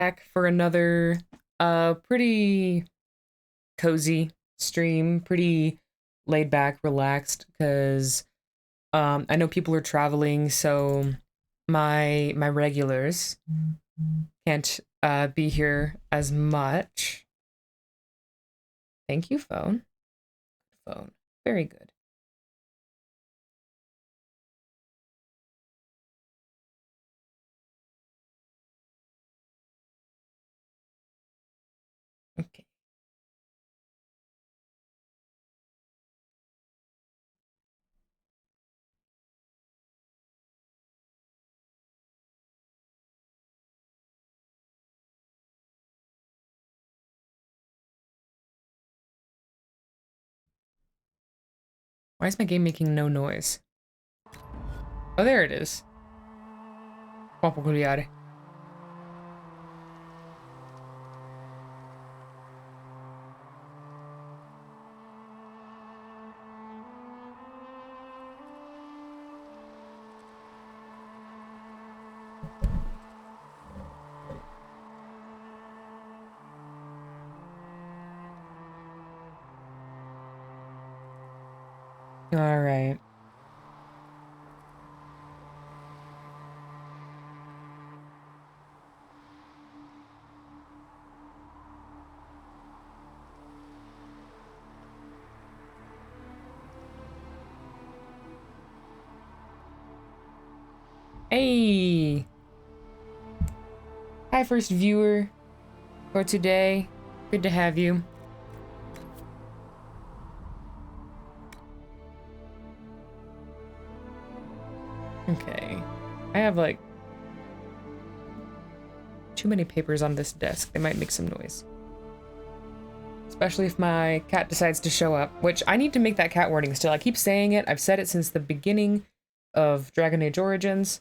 back for another pretty cozy stream, pretty laid back, relaxed, because I know people are traveling, so my regulars can't be here as much. Thank you, phone. Phone. Very good. Okay. Why is my game making no noise? Oh, there it is. Può peculiare. All right. Hey! Hi, first viewer for today. Good to have you. Okay. I have, like, too many papers on this desk. They might make some noise. Especially if my cat decides to show up, which I need to make that cat warning still. I keep saying it. I've said it since the beginning of Dragon Age Origins.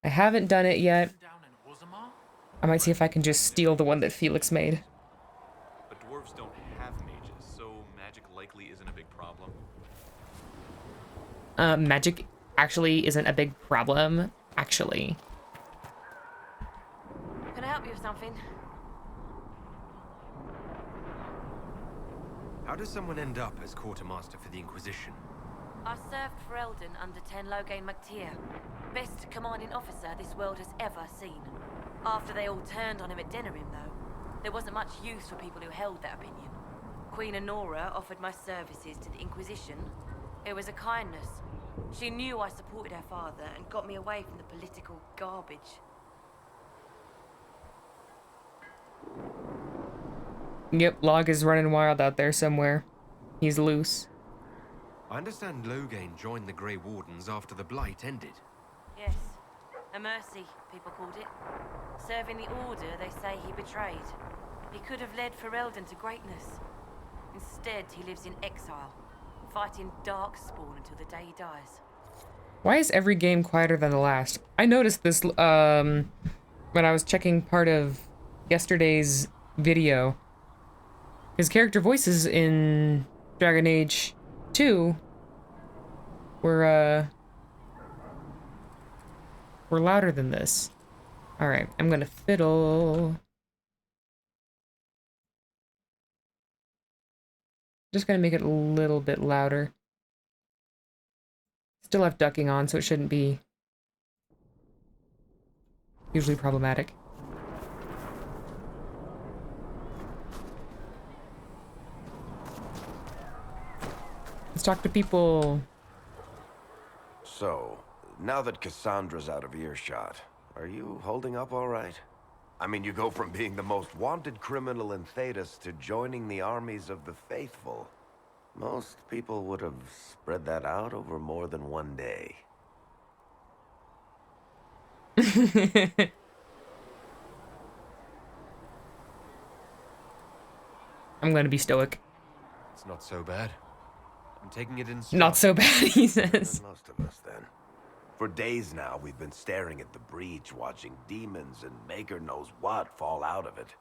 I haven't done it yet. I might see if I can just steal the one that Felix made. But dwarves don't have mages, so magic likely isn't a big problem. Magic actually isn't a big problem, actually. Can I help you with something? How does someone end up as quartermaster for the Inquisition? I served Ferelden under 10 Loghain MacTier, best commanding officer this world has ever seen. After they all turned on him at Denerim, though, there wasn't much use for people who held that opinion. Queen Honora offered my services to the Inquisition. It was a kindness. She knew I supported her father and got me away from the political garbage. Yep, Log is running wild out there somewhere. He's loose. I understand Loghain joined the Grey Wardens after the Blight ended. Yes. A mercy, people called it. Serving the Order they say he betrayed. He could have led Ferelden to greatness. Instead, he lives in exile, fighting Darkspawn until the day he dies. Why is every game quieter than the last? I noticed this, when I was checking part of yesterday's video. His character voices in Dragon Age 2 were louder than this. Alright, I'm gonna fiddle. Just gonna make it a little bit louder. Still have ducking on, so it shouldn't be hugely problematic. Let's talk to people. So, now that Cassandra's out of earshot, are you holding up all right? I mean, you go from being the most wanted criminal in Thedas to joining the armies of the faithful. Most people would have spread that out over more than one day. I'm gonna be stoic. It's not so bad. I'm taking it in stride. Not so bad, he says. Most of us, then. For days now, we've been staring at the breach, watching demons and maker knows what fall out of it.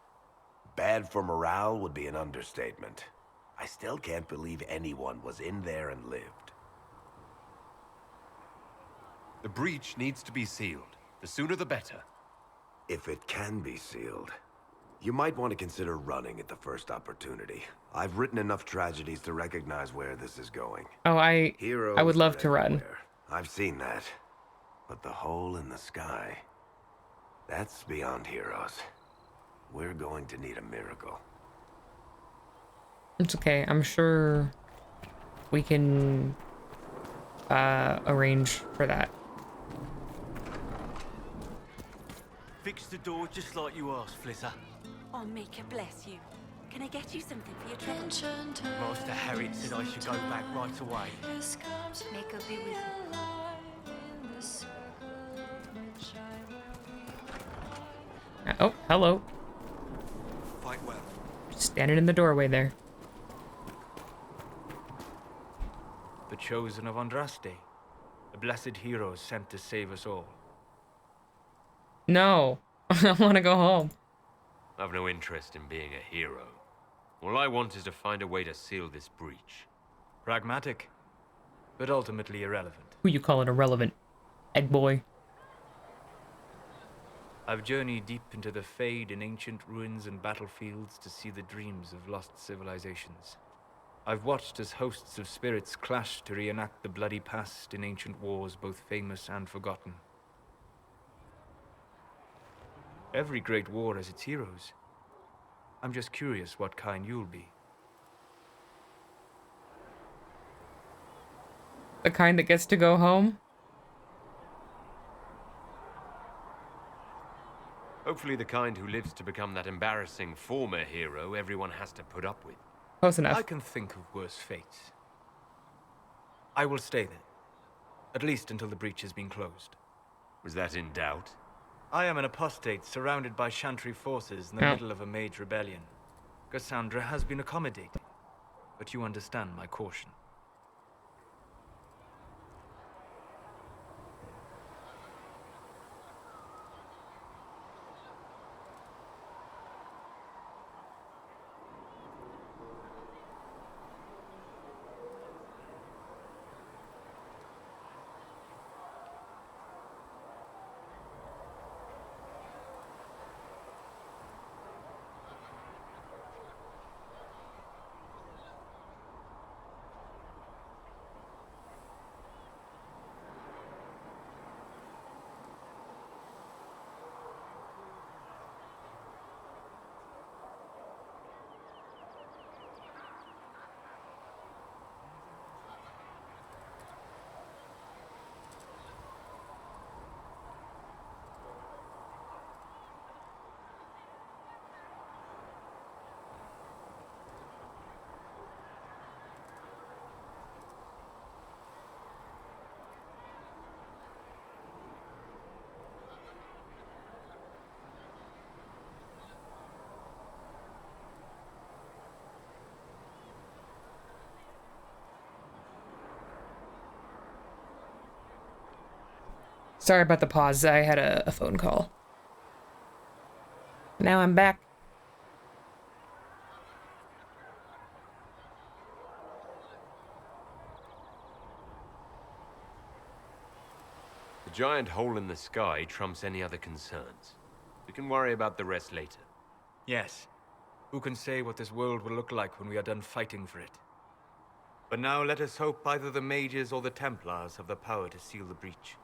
Bad for morale would be an understatement. I still can't believe anyone was in there and lived. The breach needs to be sealed. The sooner the better. If it can be sealed, You might want to consider running at the first opportunity. I've written enough tragedies to recognize where this is going. Oh, I would love to run. Everywhere. I've seen that. But the hole in the sky, that's beyond heroes. We're going to need a miracle. It's okay. I'm sure we can arrange for that. Fix the door just like you asked, Flitter. Oh, Mika, bless you. Can I get you something for your trouble? Master Harriet said I should go back right away. Mika, be with you. Oh, hello. Fight well. Standing in the doorway there. The chosen of Andraste. The blessed heroes sent to save us all. No. I want to go home. I've no interest in being a hero. All I want is to find a way to seal this breach. Pragmatic, but ultimately irrelevant. Who you calling irrelevant? Egg boy. I've journeyed deep into the Fade in ancient ruins and battlefields to see the dreams of lost civilizations. I've watched as hosts of spirits clash to reenact the bloody past in ancient wars, both famous and forgotten. Every great war has its heroes. I'm just curious what kind you'll be. The kind that gets to go home? Hopefully the kind who lives to become that embarrassing former hero everyone has to put up with. Close enough. I can think of worse fates. I will stay then. At least until the breach has been closed. Was that in doubt? I am an apostate surrounded by Chantry forces in the middle of a mage rebellion. Cassandra has been accommodating, but you understand my caution. Sorry about the pause. I had a phone call. Now I'm back. The giant hole in the sky trumps any other concerns. We can worry about the rest later. Yes. Who can say what this world will look like when we are done fighting for it? But now let us hope either the mages or the Templars have the power to seal the breach.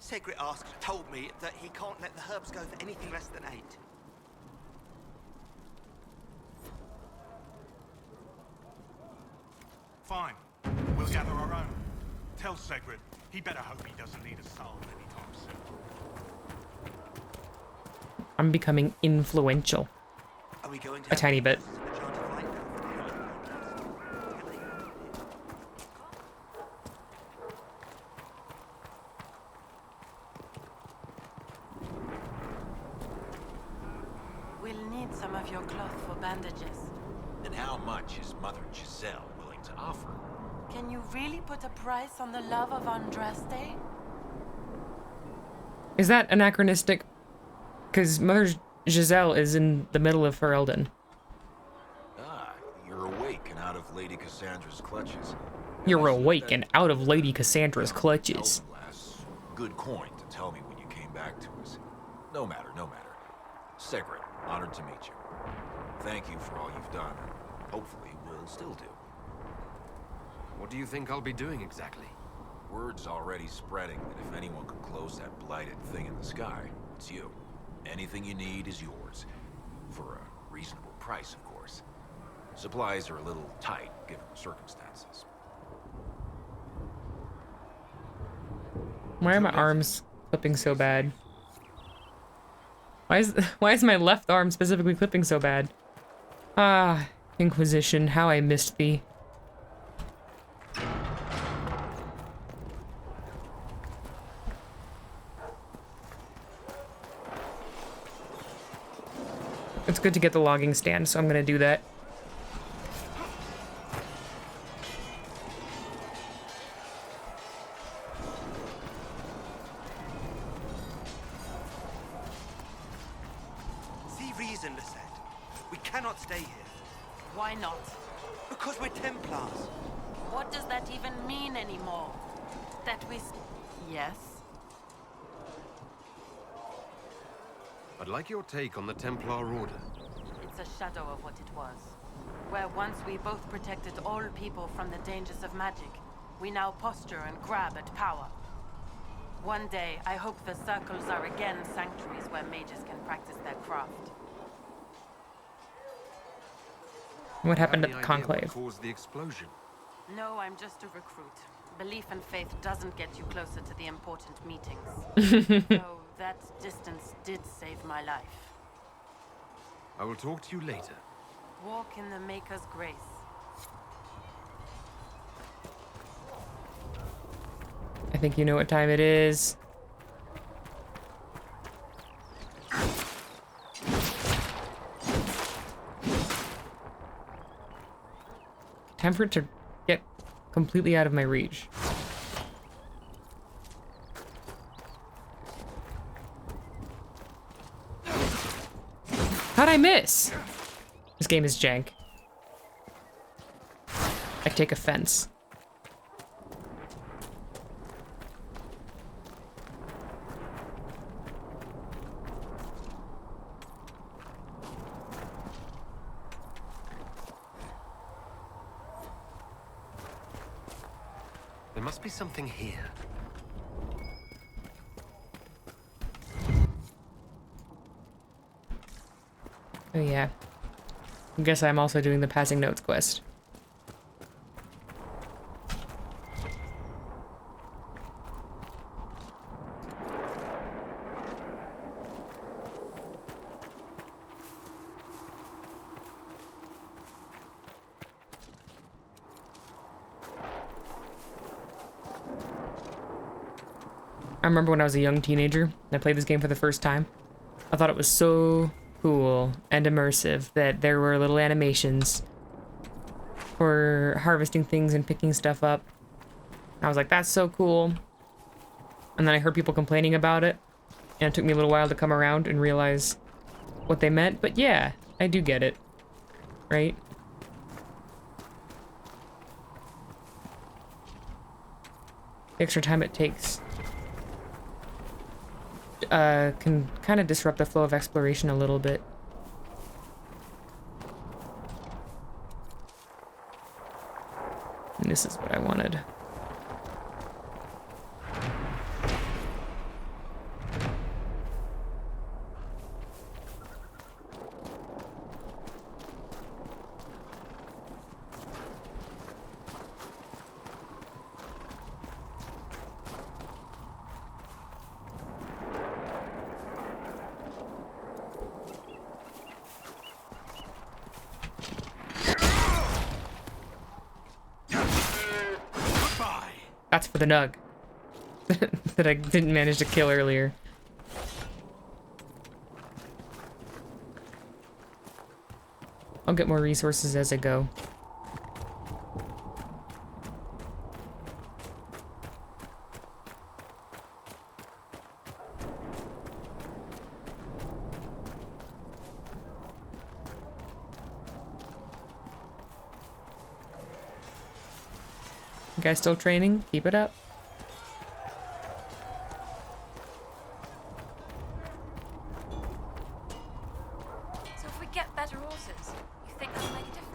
Segret told me that he can't let the herbs go for anything less than 8. Fine. We'll gather our own. Tell Segret, he better hope he doesn't need a soul anytime soon. I'm becoming influential. Are we going to A tiny bit. We'll need some of your cloth for bandages. And how much is Mother Giselle willing to offer? Can you really put a price on the love of Andraste? Is that anachronistic? Because Mother Giselle is in the middle of Ferelden. Ah, you're awake and out of Lady Cassandra's clutches. You're awake and out of Lady Cassandra's clutches. good coin to tell me when you came back to us. No matter, no matter. Sigrid, honored to meet you. Thank you for all you've done, and hopefully will still do. What do you think I'll be doing exactly? Word's already spreading that if anyone can close that blighted thing in the sky, it's you. Anything you need is yours. For a reasonable price, of course. Supplies are a little tight, given the circumstances. Why are my arms clipping so bad? Why is my left arm specifically clipping so bad? Ah, Inquisition, how I missed thee. It's good to get the logging stand, so I'm gonna do that. See reason, Lisette. We cannot stay here. Why not? Because we're Templars. What does that even mean anymore? That we... Yes? I'd like your take on the Templar Order. It's a shadow of what it was. Where once we both protected all people from the dangers of magic, we now posture and grab at power. One day, I hope the circles are again sanctuaries where mages can practice their craft. What happened at Have the any idea conclave? what caused the explosion? No, I'm just a recruit. Belief and faith doesn't get you closer to the important meetings. Though that distance did save my life. I will talk to you later. Walk in the Maker's grace. I think you know what time it is. Time for it to get completely out of my reach. How'd I miss? This game is jank. I take offense. There must be something here. Oh yeah. I guess I'm also doing the passing notes quest. I remember when I was a young teenager and I played this game for the first time. I thought it was so cool and immersive that there were little animations for harvesting things and picking stuff up. I was like, that's so cool. And then I heard people complaining about it, and it took me a little while to come around and realize what they meant. But yeah, I do get it, right? The extra time it takes can kind of disrupt the flow of exploration a little bit. And this is what I wanted. That's for the nug that I didn't manage to kill earlier. I'll get more resources as I go. You guys still training? Keep it up. better horses. You think that'll make a difference?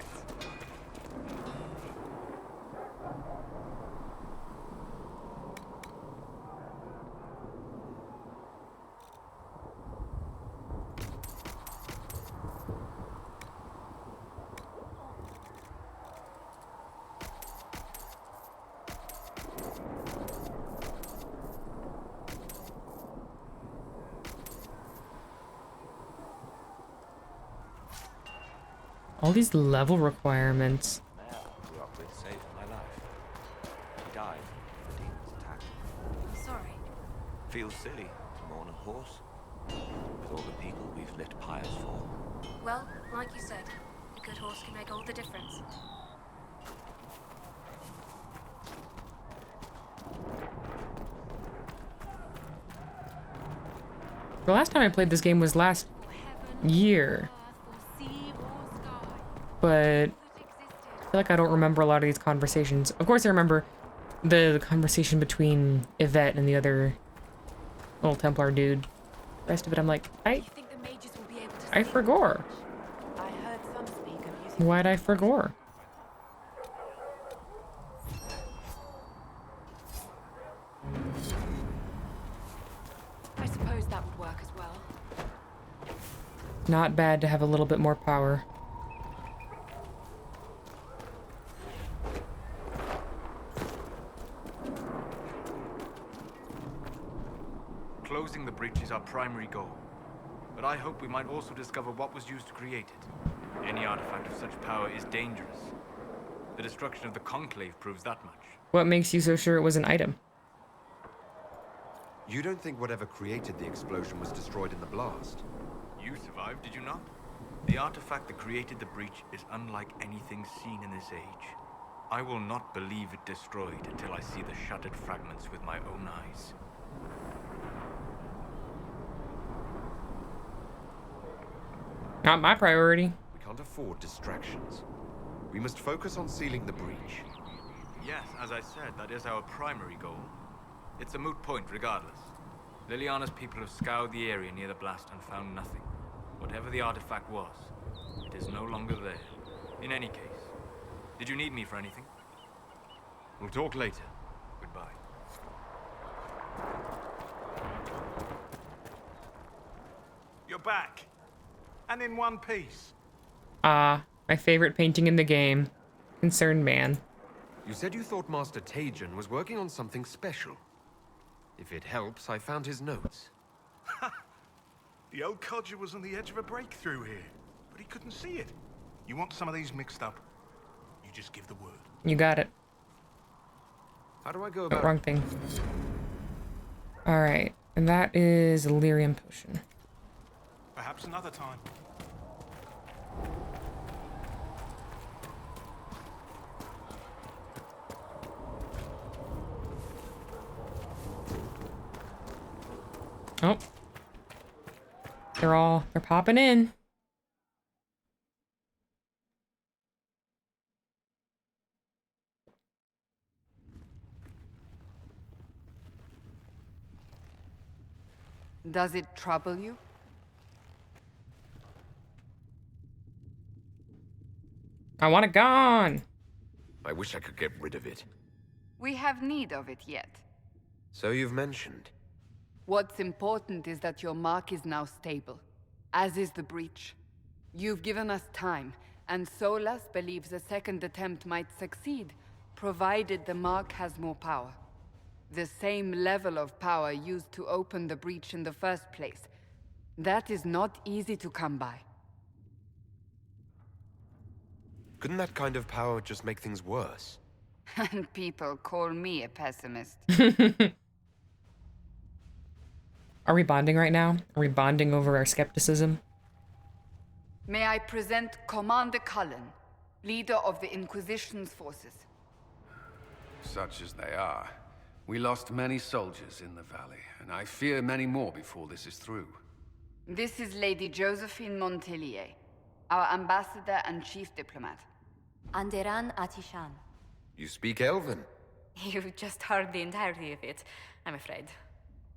All these level requirements. Man I grew up with saved my life. He died when the demons attacked him. I'm sorry. Feels silly to mourn a horse. With all the people we've lit pyres for. Well, like you said, a good horse can make all the difference. The last time I played this game was last year. But I feel like I don't remember a lot of these conversations. Of course I remember the conversation between Yvette and the other little Templar dude. The rest of it I'm like, I forgore. Why'd I forgore? I suppose that would work as well. Not bad to have a little bit more power. Closing the breach is our primary goal. But I hope we might also discover what was used to create it. Any artifact of such power is dangerous. The destruction of the Conclave proves that much. What makes you so sure it was an item? You don't think whatever created the explosion was destroyed in the blast? You survived, did you not? The artifact that created the breach is unlike anything seen in this age. I will not believe it destroyed until I see the shattered fragments with my own eyes. Not my priority. We can't afford distractions. We must focus on sealing the breach. Yes, as I said, that is our primary goal. It's a moot point regardless. Liliana's people have scoured the area near the blast and found nothing. Whatever the artifact was, it is no longer there. In any case, did you need me for anything? We'll talk later. Goodbye. You're back. And in one piece. Ah, my favorite painting in the game. Concerned man. You said you thought Master Tajan was working on something special. If it helps, I found his notes. The old codger was on the edge of a breakthrough here, but he couldn't see it. You want some of these mixed up? You just give the word. You got it. How do I go Oh, about wrong thing. Alright, and that is a lyrium potion. Perhaps another time. Oh. They're popping in. Does it trouble you? I want it gone. I wish I could get rid of it. We have need of it yet. So you've mentioned. What's important is that your mark is now stable, as is the breach. You've given us time, and Solas believes a second attempt might succeed, provided the mark has more power. The same level of power used to open the breach in the first place. That is not easy to come by. Couldn't that kind of power just make things worse? And people call me a pessimist. Are we bonding right now? Are we bonding over our skepticism? May I present Commander Cullen, leader of the Inquisition's forces. Such as they are. We lost many soldiers in the valley, and I fear many more before this is through. This is Lady Josephine Montelier, our ambassador and chief diplomat. Anderan Atishan. You speak Elven. You've just heard the entirety of it, I'm afraid.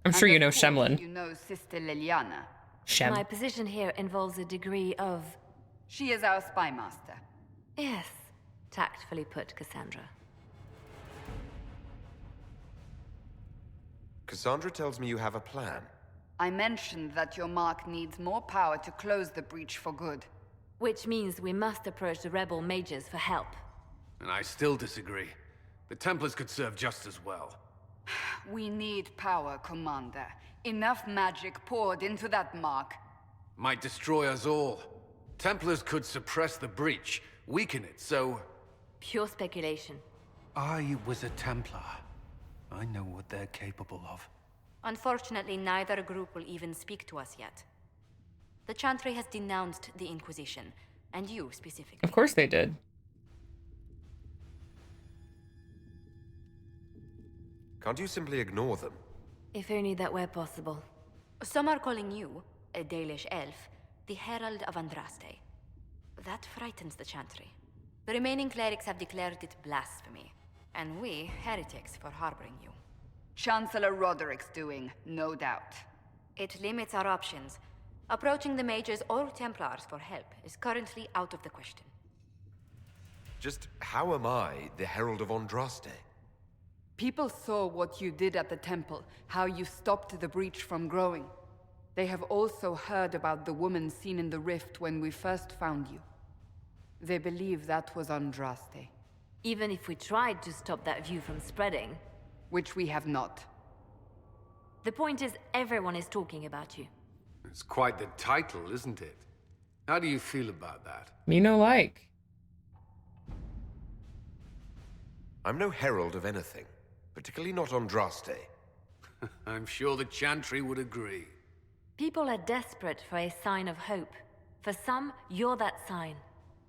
I'm sure you know Shemlin. You know Sister Liliana. Shem. My position here involves a degree of She is our spy master. Yes, tactfully put, Cassandra. Cassandra tells me you have a plan. I mentioned that your mark needs more power to close the breach for good. Which means we must approach the rebel mages for help. And I still disagree. The Templars could serve just as well. We need power, Commander. Enough magic poured into that mark. Might destroy us all. Templars could suppress the breach, weaken it, so... Pure speculation. I was a Templar. I know what they're capable of. Unfortunately, neither group will even speak to us yet. The Chantry has denounced the Inquisition, and you specifically. Of course they did. Can't you simply ignore them? If only that were possible. Some are calling you, a Dalish elf, the Herald of Andraste. That frightens the Chantry. The remaining clerics have declared it blasphemy, and we, heretics, for harboring you. Chancellor Roderick's doing, no doubt. It limits our options. Approaching the mages or Templars for help is currently out of the question. Just how am I the Herald of Andraste? People saw what you did at the temple, how you stopped the breach from growing. They have also heard about the woman seen in the rift when we first found you. They believe that was Andraste. Even if we tried to stop that view from spreading... Which we have not. The point is, everyone is talking about you. It's quite the title, isn't it? How do you feel about that? Me no like. I'm no herald of anything, particularly not Andraste. I'm sure the Chantry would agree. People are desperate for a sign of hope. For some, you're that sign.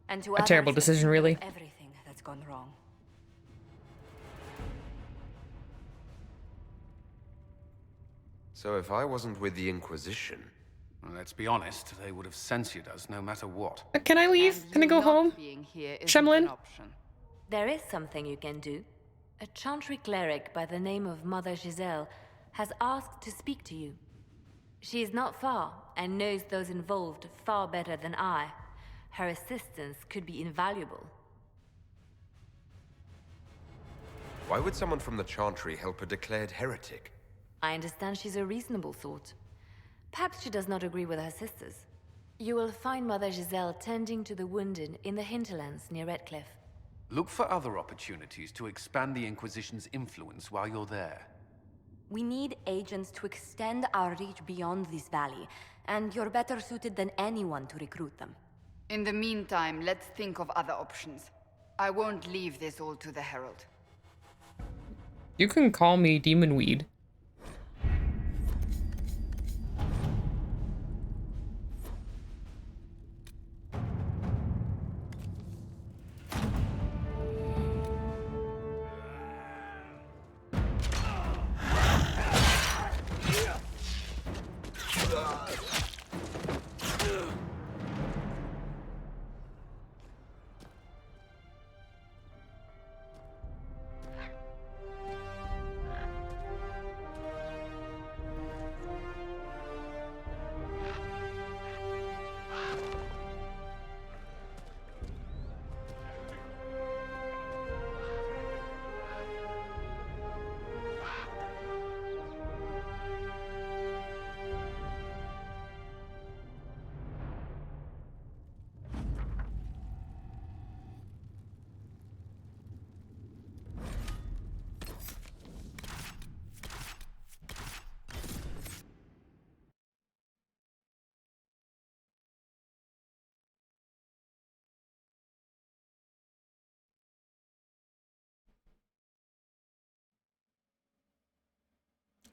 And to A terrible decision, really. Everything that's gone wrong. So if I wasn't with the Inquisition... Well, let's be honest, they would have censored us no matter what. Can I leave? Can I go home? Shemlin? There is something you can do. A Chantry cleric by the name of Mother Giselle has asked to speak to you. She is not far and knows those involved far better than I. Her assistance could be invaluable. Why would someone from the Chantry help a declared heretic? I understand she's a reasonable sort. Perhaps she does not agree with her sisters. You will find Mother Giselle tending to the wounded in the hinterlands near Redcliffe. Look for other opportunities to expand the Inquisition's influence while you're there. We need agents to extend our reach beyond this valley, and you're better suited than anyone to recruit them. In the meantime, let's think of other options. I won't leave this all to the Herald. You can call me Demon Weed.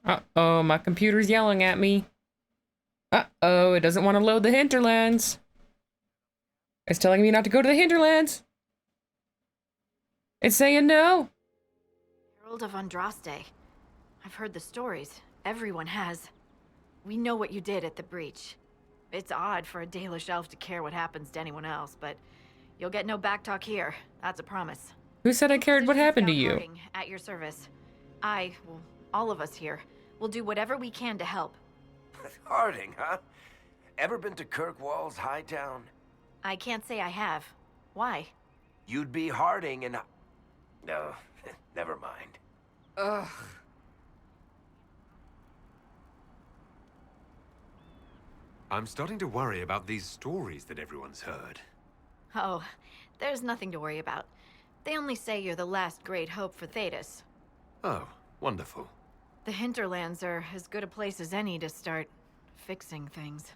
Uh-oh, my computer's yelling at me. Uh-oh, it doesn't want to load the hinterlands. It's telling me not to go to the hinterlands. It's saying no. Herald of Andraste. I've heard the stories. Everyone has. We know what you did at the breach. It's odd for a Dalish elf to care what happens to anyone else, but you'll get no backtalk here. That's a promise. Who said I cared what happened to you? At your service. Well, all of us here, will do whatever we can to help. Harding, huh? Ever been to Kirkwall's Hightown? I can't say I have. Why? You'd be Harding and... No, never mind. Ugh. I'm starting to worry about these stories that everyone's heard. Oh, there's nothing to worry about. They only say you're the last great hope for Thetis. Oh, wonderful. The hinterlands are as good a place as any to start fixing things.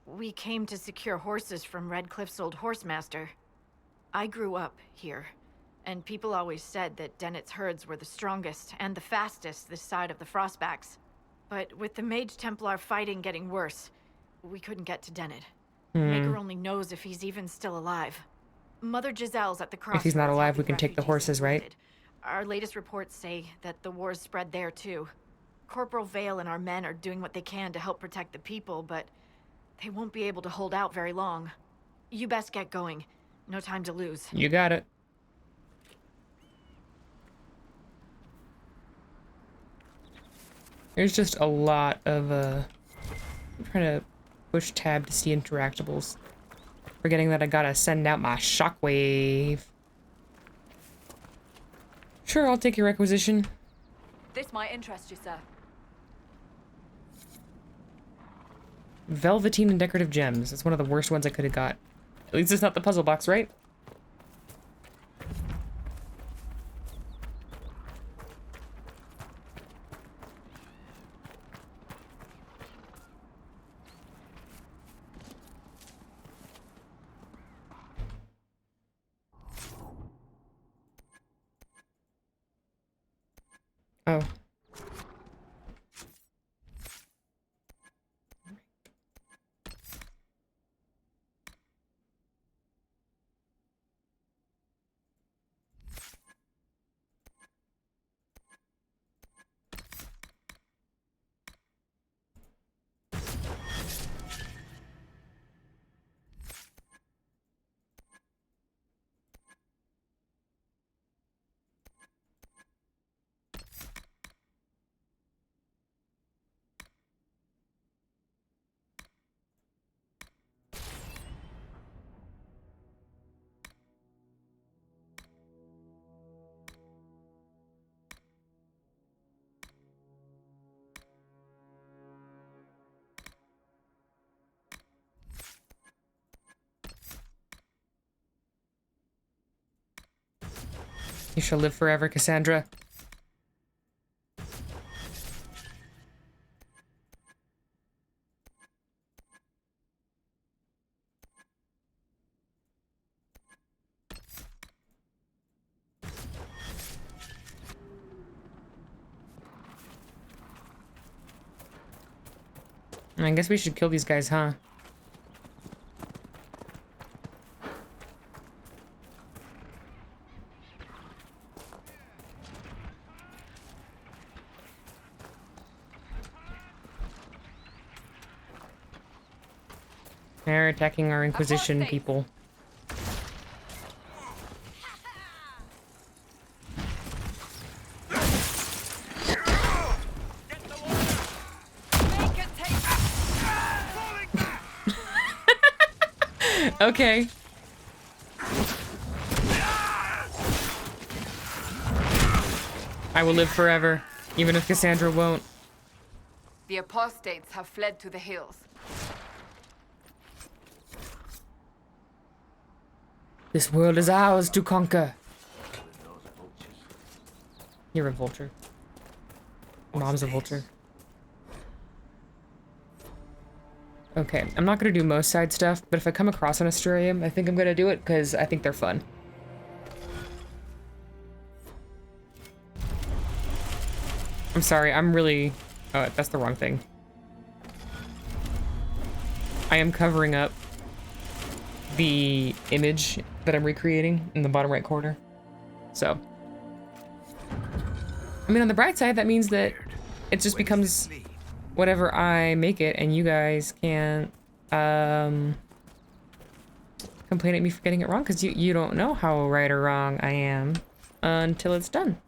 We came to secure horses from Redcliffe's old horsemaster. I grew up here, and people always said that Dennett's herds were the strongest and the fastest this side of the Frostbacks. But with the Mage Templar fighting getting worse, we couldn't get to Dennett. Maker only knows if he's even still alive. Mother Giselle's at the crossroads. If he's not alive, we can take the horses, right? Our latest reports say that the war's spread there too. Corporal Vale and our men are doing what they can to help protect the people, but they won't be able to hold out very long. You best get going. No time to lose. You got it. There's just a lot of, I'm trying to push tab to see interactables. Forgetting that I gotta send out my shockwave. Sure, I'll take your requisition. This might interest you, sir. Velveteen and decorative gems. It's one of the worst ones I could have got. At least it's not the puzzle box, right? Oh. You shall live forever, Cassandra. I guess we should kill these guys, huh? They're attacking our Inquisition people. Okay. I will live forever, even if Cassandra won't. The apostates have fled to the hills. This world is ours to conquer. You're a vulture. Mom's a vulture. Okay, I'm not gonna do most side stuff, but if I come across an Asturium, I think I'm gonna do it because I think they're fun. I'm sorry, I'm really... Oh, that's the wrong thing. I am covering up the image that I'm recreating in the bottom right corner. So. I mean, on the bright side, that means that it just becomes whatever I make it, and you guys can't complain at me for getting it wrong, because you don't know how right or wrong I am until it's done.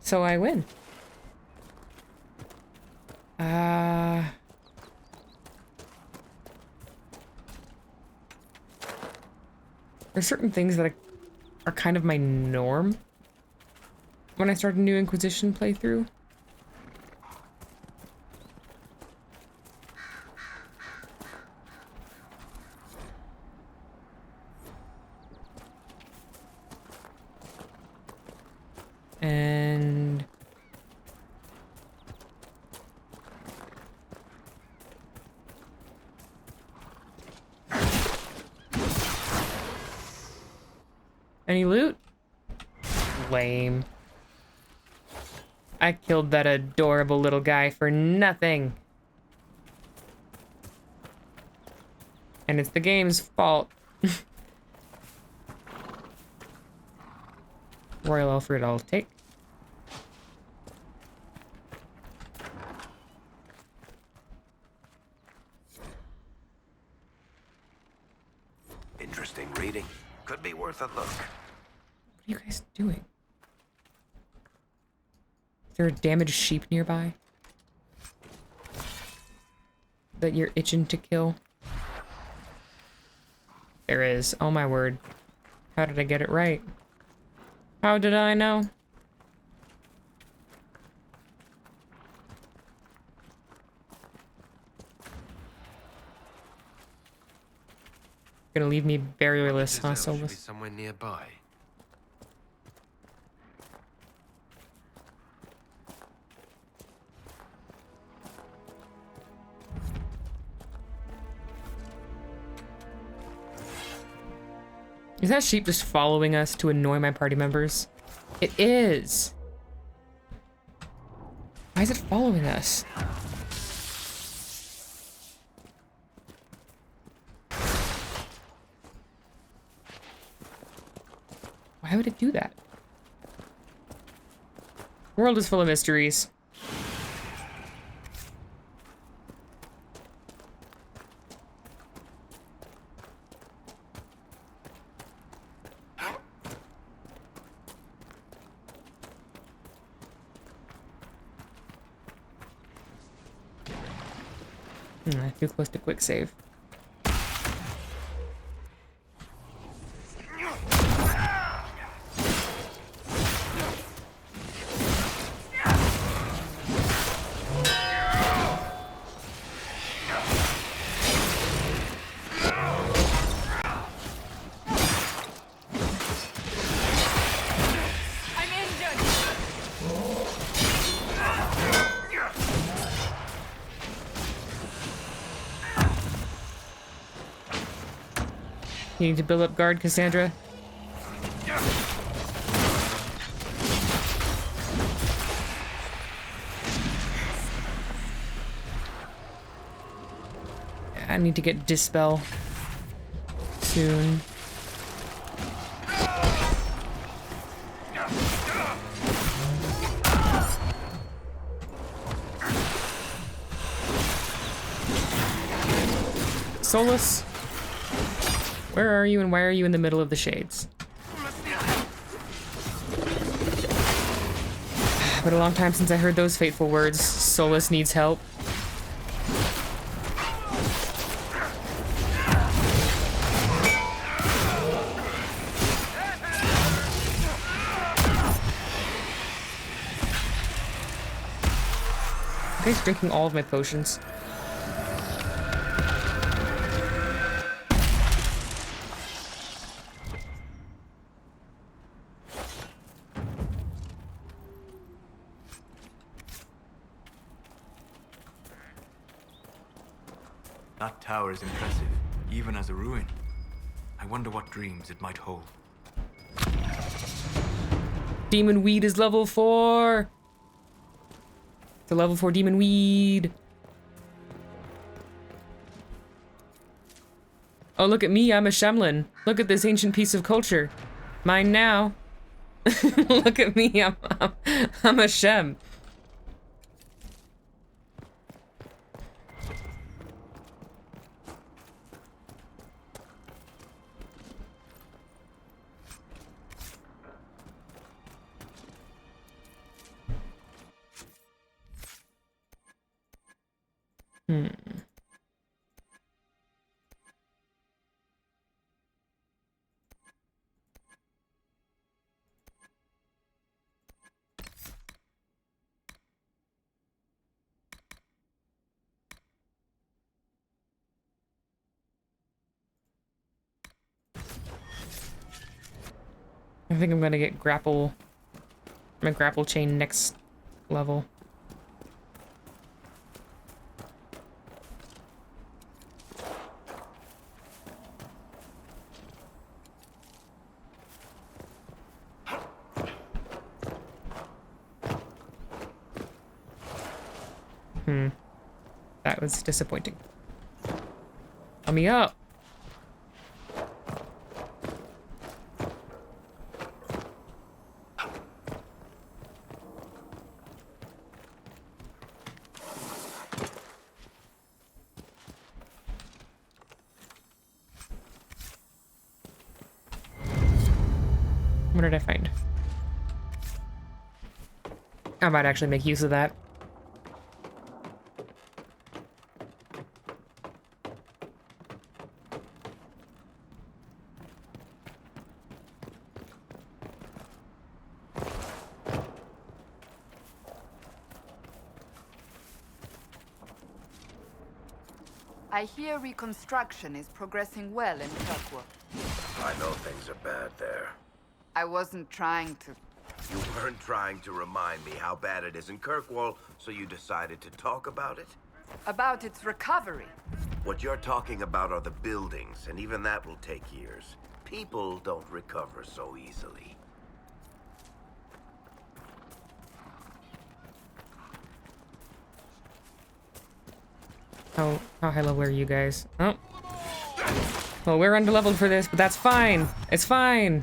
So I win. There's certain things that are kind of my norm when I start a new Inquisition playthrough. And any loot? Lame. I killed that adorable little guy for nothing. And it's the game's fault. Royal Alfred I'll take. Interesting reading. Could be worth a look. What are you guys doing? Is there a damaged sheep nearby that you're itching to kill? There is. Oh my word. How did I get it right? How did I know? Gonna leave me barrierless, huh, Giselle should be Solus? somewhere nearby. Is that sheep just following us to annoy my party members? It is. Why is it following us? Why would it do that? The world is full of mysteries. Too close to quick save. You need to build up guard, Cassandra. I need to get Dispel soon. Solus? Where are you and why are you in the middle of the shades? Been a long time since I heard those fateful words. Solus needs help. You guys drinking all of my potions? That tower is impressive, even as a ruin. I wonder what dreams it might hold. Demon weed is level 4. It's a level 4 demon weed. Oh, look at me, I'm a Shemlin. Look at this ancient piece of culture. Mine now. Look at me, I'm a Shem. I think I'm gonna get grapple. My grapple chain next level. That was disappointing. Let me up. What did I find? I might actually make use of that. I hear reconstruction is progressing well in Kirkwood. I know things are bad there. I wasn't trying to... You weren't trying to remind me how bad it is in Kirkwall, so you decided to talk about it? About its recovery. What you're talking about are the buildings, and even that will take years. People don't recover so easily. How high level are you guys? Oh. Well, we're underleveled for this, but that's fine. It's fine.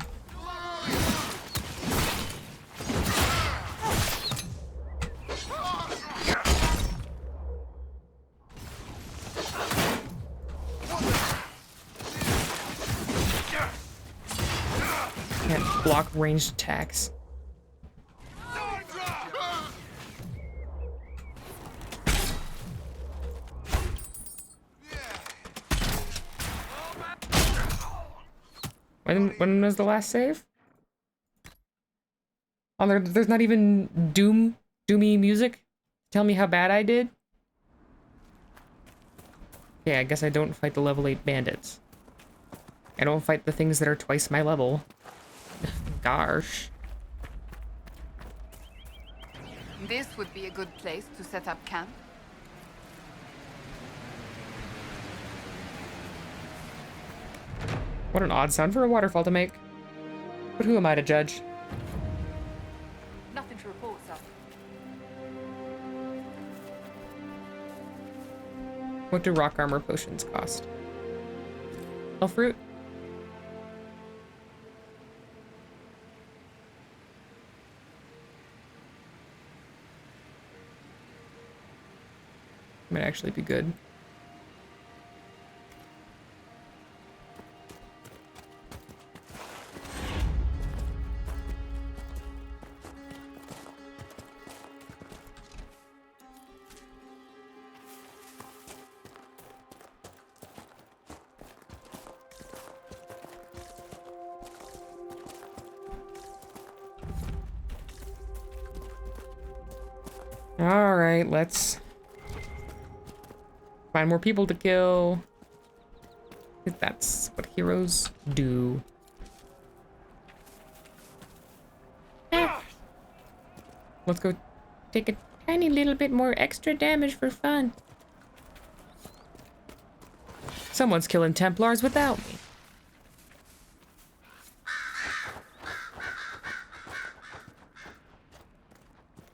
Can't block ranged attacks. When was the last save? Oh, there's not even doomy music? Tell me how bad I did? Yeah, I guess I don't fight the level 8 bandits. I don't fight the things that are twice my level. Gosh. This would be a good place to set up camp. What an odd sound for a waterfall to make. But who am I to judge? Nothing to report, sir. What do rock armor potions cost? Elf fruit? Might actually be good. Alright, let's find more people to kill. That's what heroes do. Let's go take a tiny little bit more extra damage for fun. Someone's killing Templars without me.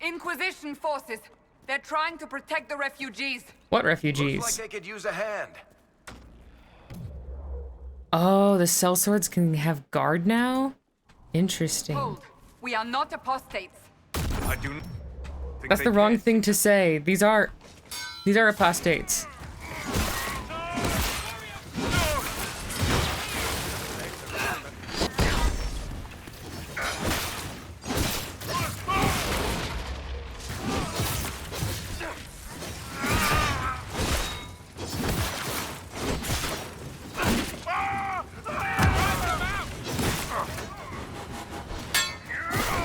Inquisition forces. They're trying to protect the refugees. What refugees? Looks like they could use a hand. Oh, the sellswords can have guard now? Interesting. Hold. We are not apostates. I do not think That's the wrong thing to say. These are apostates.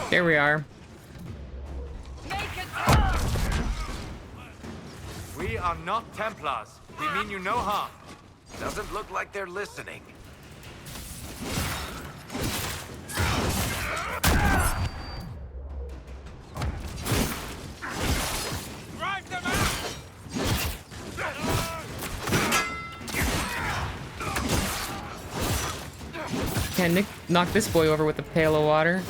There we are. We are not Templars. We mean you no harm. Doesn't look like they're listening. can't knock this boy over with a pail of water.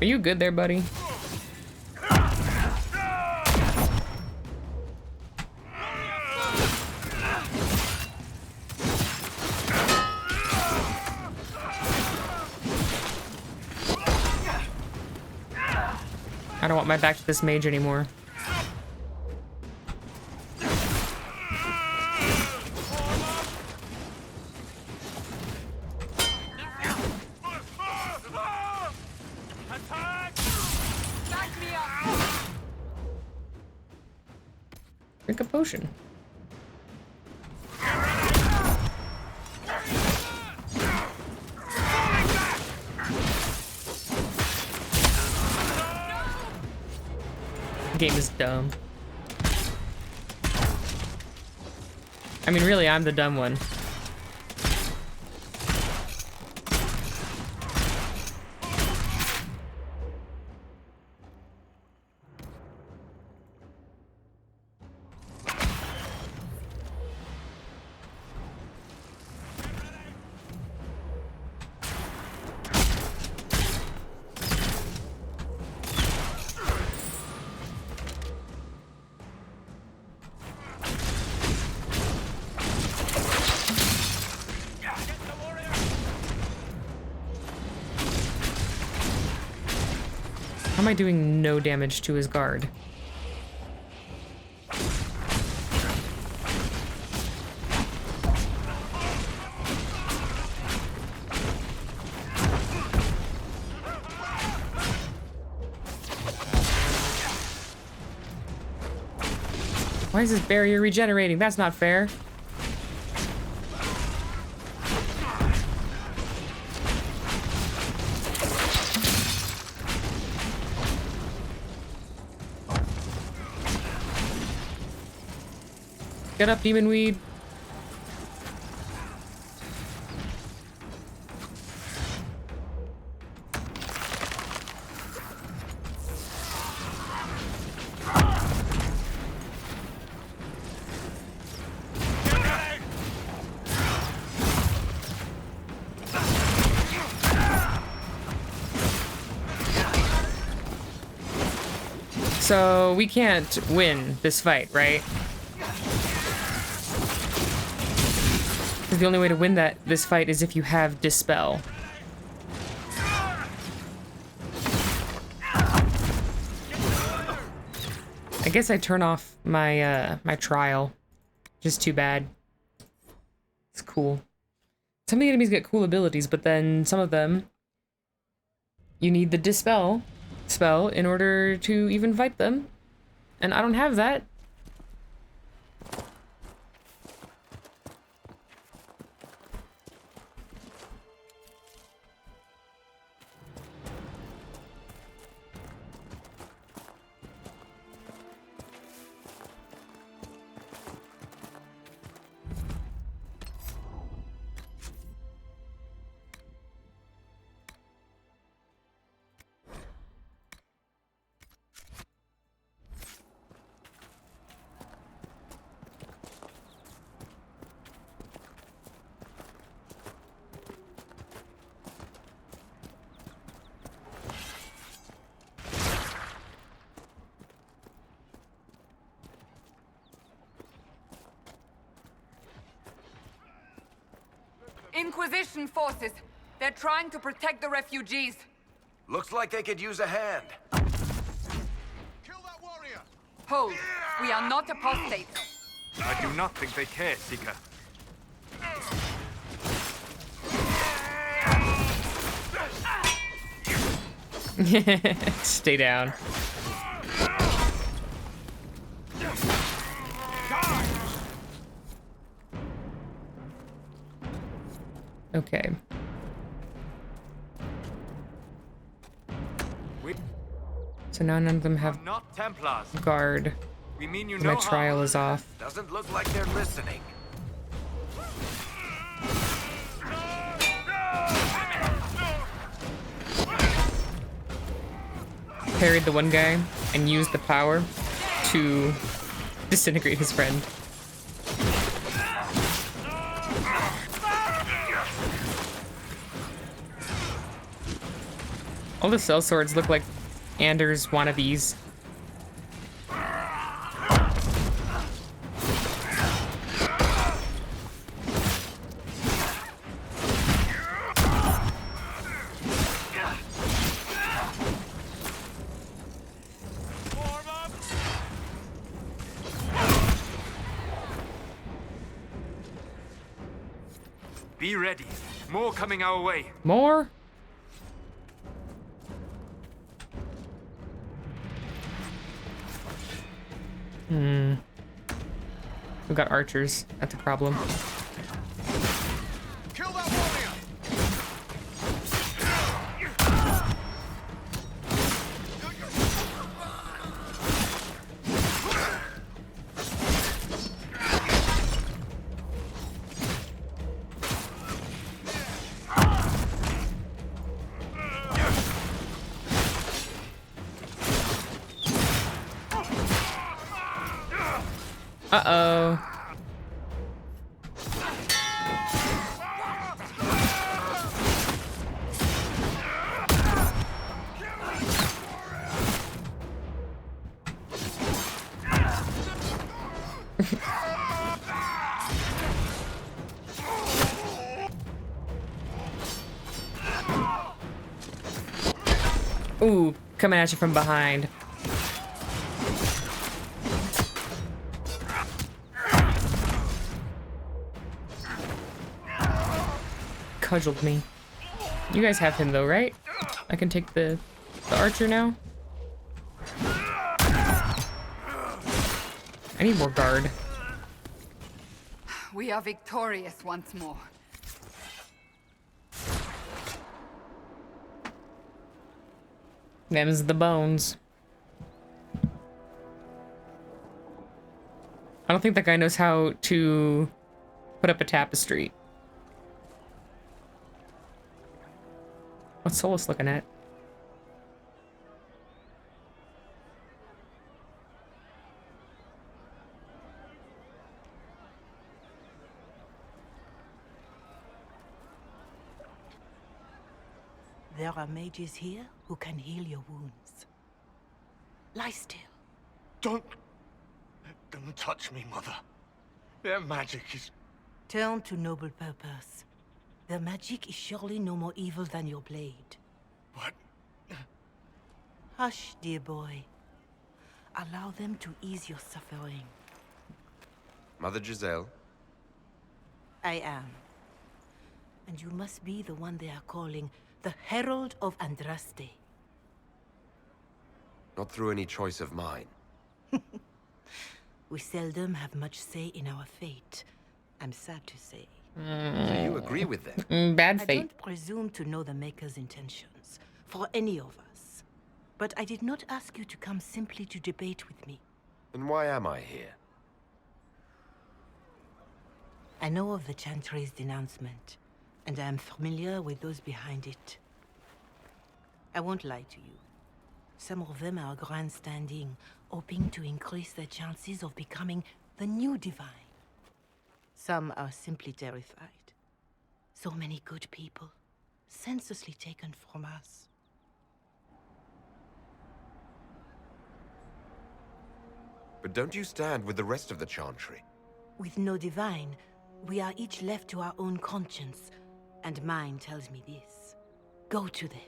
Are you good there, buddy? I don't want my back to this mage anymore. Drink a potion. Game is dumb. I mean, really, I'm the dumb one. How am I doing no damage to his guard? Why is this barrier regenerating? That's not fair. Get up, demon weed. So we can't win this fight, right? The only way to win this fight is if you have Dispel. I guess I turn off my my trial. Just too bad. It's cool. Some of the enemies get cool abilities, but then some of them you need the Dispel spell in order to even fight them. And I don't have that. Inquisition forces. They're trying to protect the refugees. Looks like they could use a hand. Hold. We are not apostates. I do not think they care, Seeker. Stay down. Okay. So now none of them have not Templars. guard. We mean you My trial is off. Doesn't look like they're listening. parried the one guy and used the power to disintegrate his friend. All the sellswords look like Anders wannabes. Be ready. More coming our way. More? We've got archers. That's a problem. Kill that warrior! Uh-oh. Ooh, coming at you from behind. Cudgeled me. You guys have him though, right? I can take the archer now. I need more guard. We are victorious once more. Them's the bones. I don't think that guy knows how to put up a tapestry. What's Solus looking at? There are mages here who can heal your wounds. Lie still. Don't touch me, Mother. Their magic is... Turn to noble purpose. Their magic is surely no more evil than your blade. What? Hush, dear boy. Allow them to ease your suffering. Mother Giselle? I am. And you must be the one they are calling the Herald of Andraste. Not through any choice of mine. We seldom have much say in our fate, I'm sad to say. So you agree with them? Bad I fate. don't presume to know the Maker's intentions, for any of us. But I did not ask you to come simply to debate with me. Then why am I here? I know of the Chantry's denouncement, and I am familiar with those behind it. I won't lie to you. Some of them are grandstanding, hoping to increase their chances of becoming the new divine. Some are simply terrified. So many good people, senselessly taken from us. But don't you stand with the rest of the Chantry? With no divine, we are each left to our own conscience, and mine tells me this. Go to them.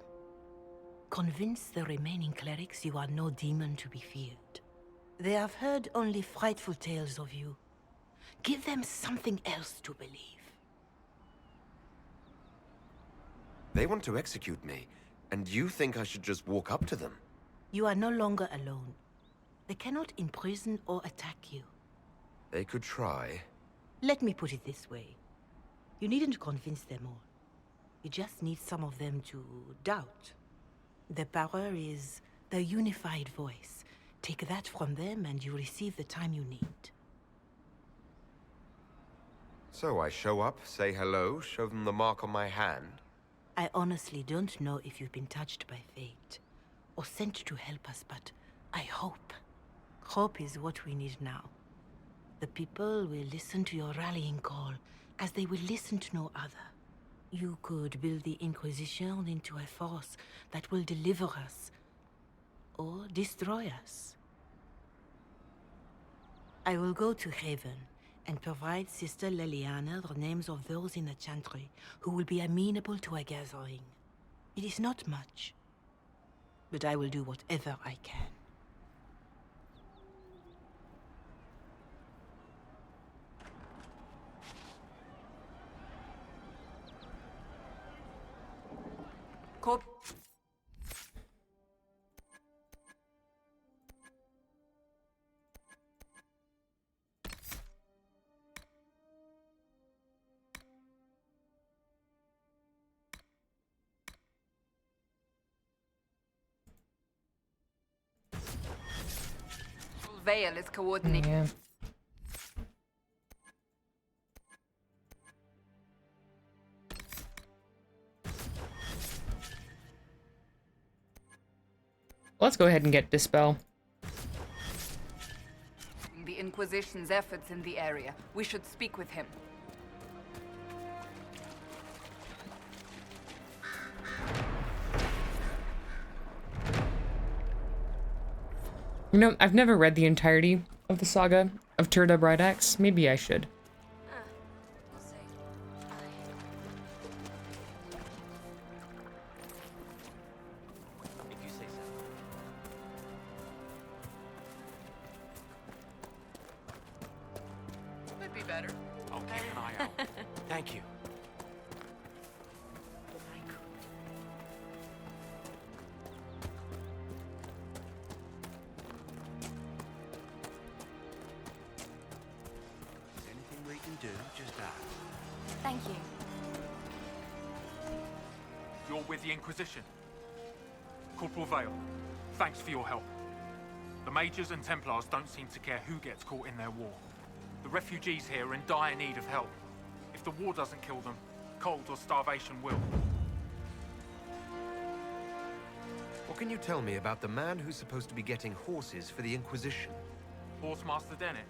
Convince the remaining clerics you are no demon to be feared. They have heard only frightful tales of you. Give them something else to believe. They want to execute me, and you think I should just walk up to them? You are no longer alone. They cannot imprison or attack you. They could try. Let me put it this way. You needn't convince them all. You just need some of them to doubt. Their power is the unified voice. Take that from them and you receive the time you need. So I show up, say hello, show them the mark on my hand. I honestly don't know if you've been touched by fate, or sent to help us, but I hope. Hope is what we need now. The people will listen to your rallying call, as they will listen to no other. You could build the Inquisition into a force that will deliver us, or destroy us. I will go to Haven and provide Sister Leliana the names of those in the Chantry who will be amenable to a gathering. It is not much, but I will do whatever I can. Veil is coordinating. Yeah. Let's go ahead and get Dispel. The Inquisition's efforts in the area. We should speak with him. You know, I've never read the entirety of the saga of Turda Brightaxe. Maybe I should. Could be better. I'll keep an eye out. Thank you. Just that. Thank you. You're with the Inquisition. Corporal Vale, thanks for your help. The Mages and Templars don't seem to care who gets caught in their war. The refugees here are in dire need of help. If the war doesn't kill them, cold or starvation will. What can you tell me about the man who's supposed to be getting horses for the Inquisition? Horsemaster Dennett.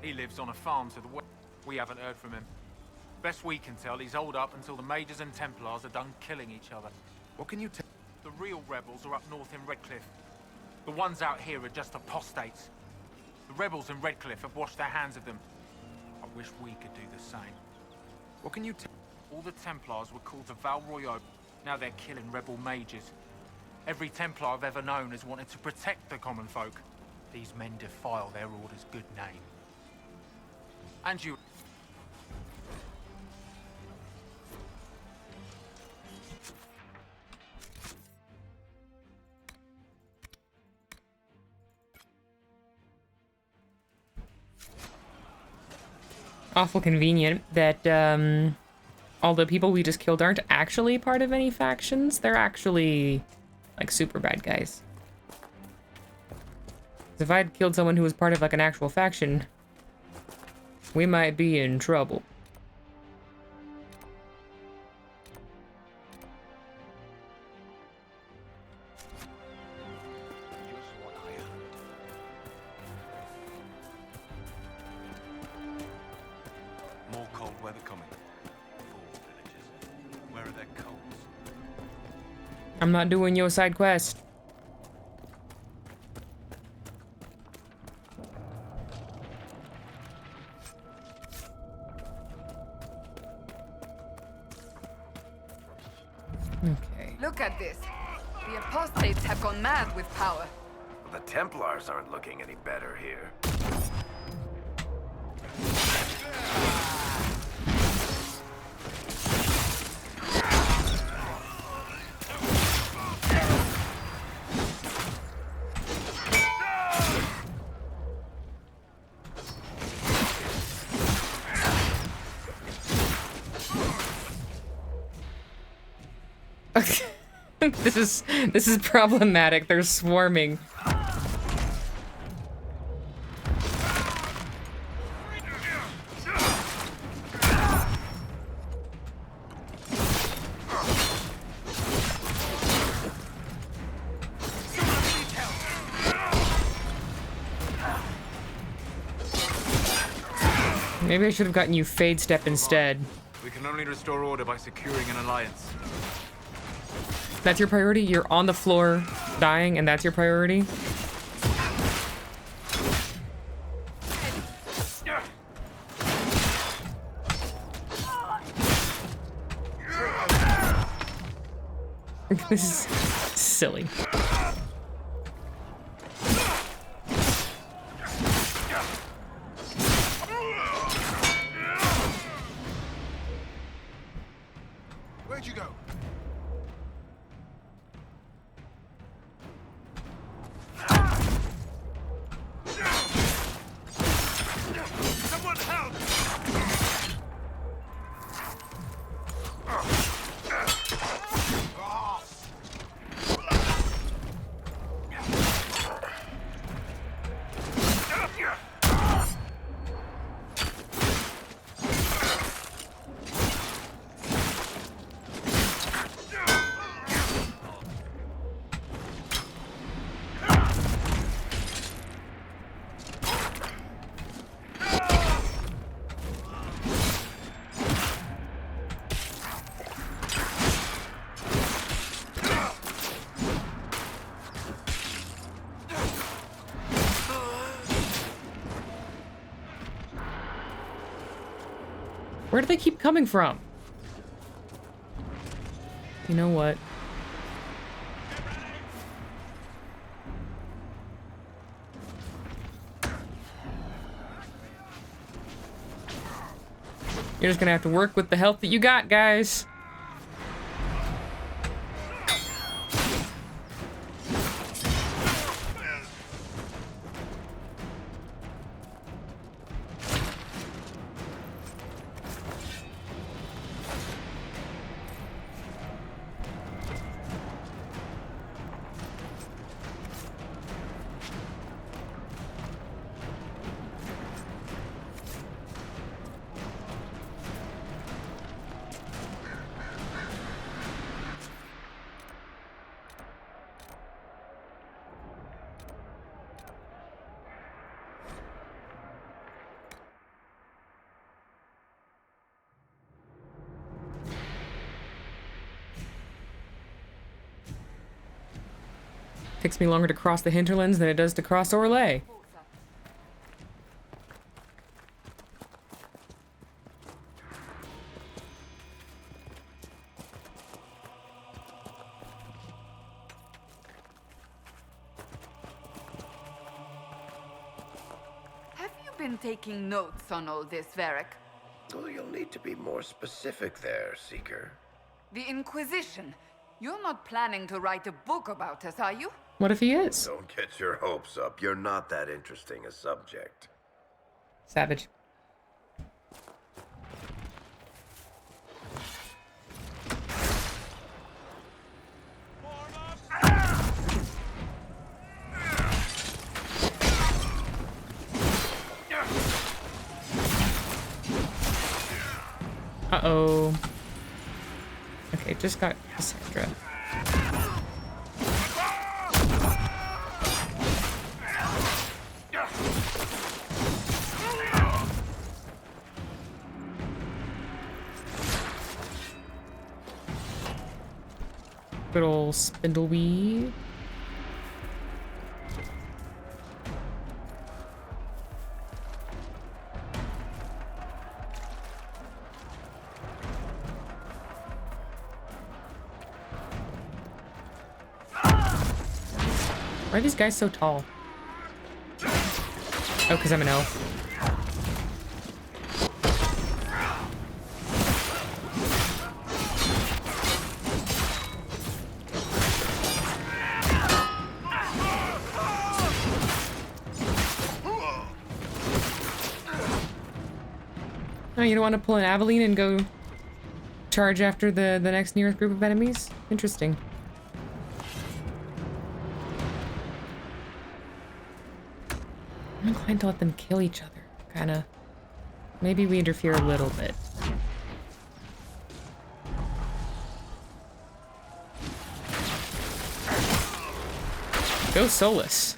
He lives on a farm to the west. We haven't heard from him. Best we can tell, he's holed up until the Mages and Templars are done killing each other. What can you tell? The real rebels are up north in Redcliffe. The ones out here are just apostates. The rebels in Redcliffe have washed their hands of them. I wish we could do the same. What can you tell? All the Templars were called to Val Royeaux. Now they're killing rebel mages. Every Templar I've ever known has wanted to protect the common folk. These men defile their order's good name. And you... Awful convenient that all the people we just killed aren't actually part of any factions. They're actually like super bad guys. 'Cause if I'd killed someone who was part of like an actual faction, we might be in trouble. More cold weather coming. Poor villagers. Where are their coals? I'm not doing your side quest. Okay. Look at this. The apostates have gone mad with power. The Templars aren't looking any better here. This is problematic. They're swarming. Maybe I should have gotten you Fade Step instead. We can only restore order by securing an alliance. That's your priority? You're on the floor dying and that's your priority? This is silly. Where'd you go? Someone help! Where do they keep coming from? You know what? You're just gonna have to work with the health that you got, guys. Takes me longer to cross the hinterlands than it does to cross Orlais. Have you been taking notes on all this, Varric? Well, you'll need to be more specific there, Seeker. The Inquisition. You're not planning to write a book about us, are you? What if he is? Don't get your hopes up. You're not that interesting a subject. Savage. Uh-oh. Okay, just got Cassandra. Good ol' spindleweed. Why are these guys so tall? Oh, because I'm an elf. Oh, you don't want to pull an Aveline and go charge after the next nearest group of enemies? Interesting. I'm inclined to let them kill each other. Kinda. Maybe we interfere a little bit. Go Solus.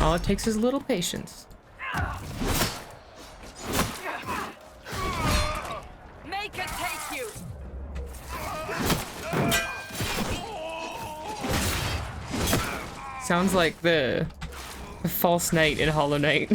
All it takes is a little patience. Make it take you. Sounds like the false knight in Hollow Knight.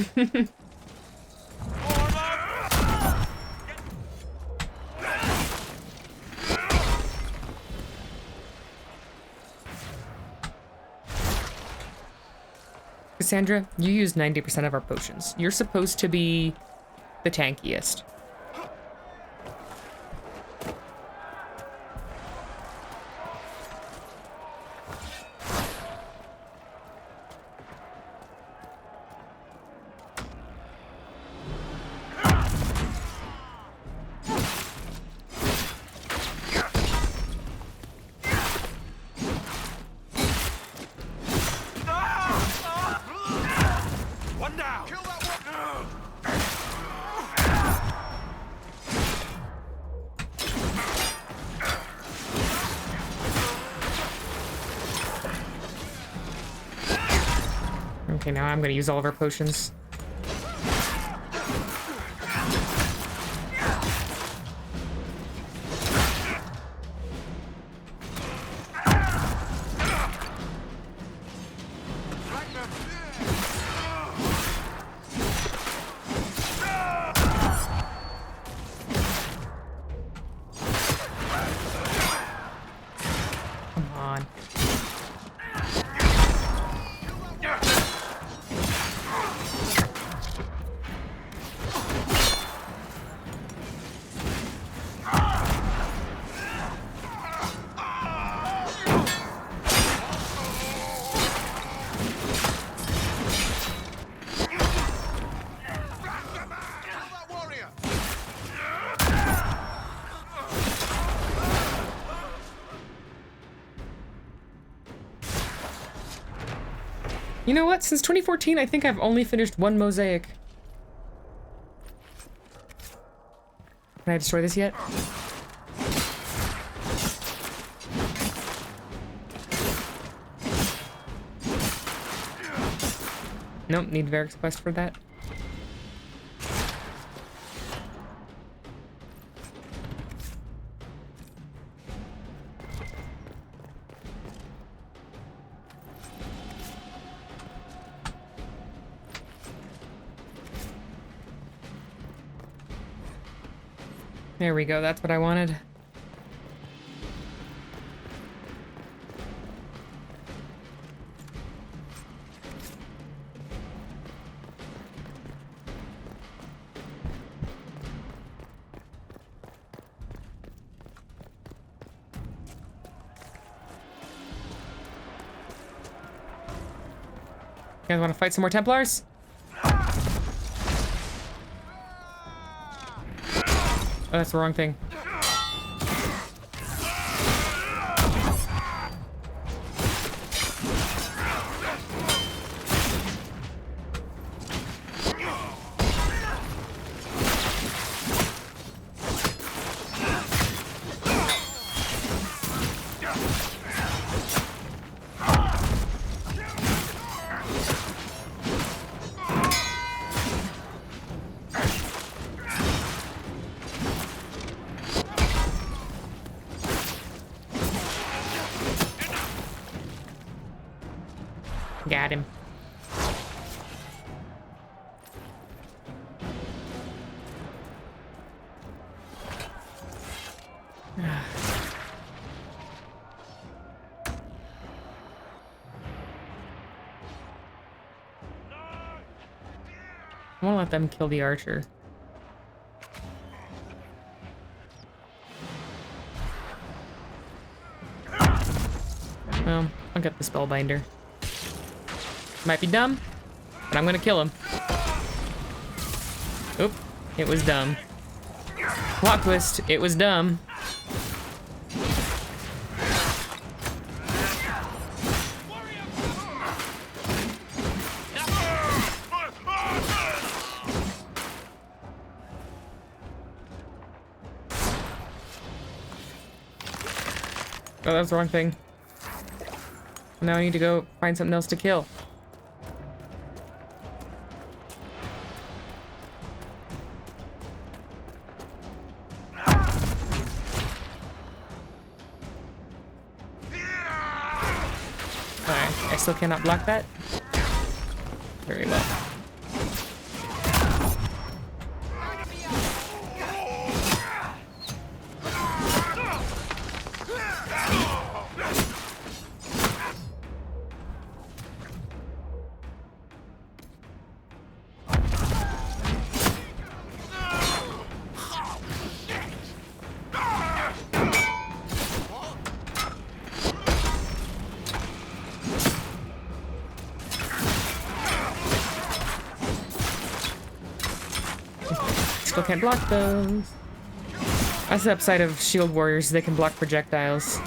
Cassandra, you use 90% of our potions. You're supposed to be the tankiest. Okay, now I'm gonna use all of our potions. Come on. You know what? Since 2014, I think I've only finished one mosaic. Can I destroy this yet? Nope, need Varric's quest for that. There we go, that's what I wanted. You guys want to fight some more Templars? Oh, that's the wrong thing. Got him. I won't let them kill the archer. Well, I'll get the spellbinder. Might be dumb, but I'm gonna kill him. Oop, it was dumb. Plot twist, it was dumb. Oh, that was the wrong thing. Now I need to go find something else to kill. still cannot block that. Very well. Still can't block those. That's the upside of shield warriors, they can block projectiles.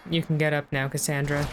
You can get up now, Cassandra.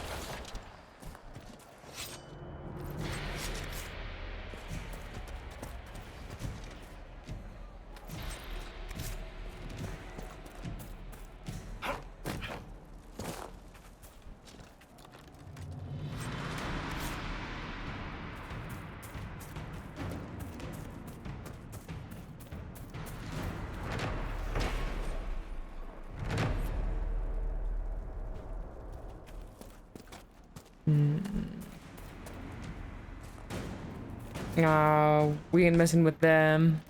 We ain't messing with them.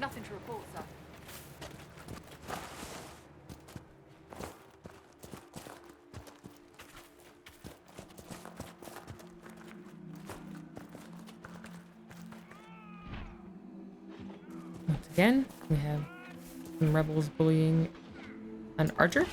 Nothing to report, sir. Again, we have some rebels bullying an archer.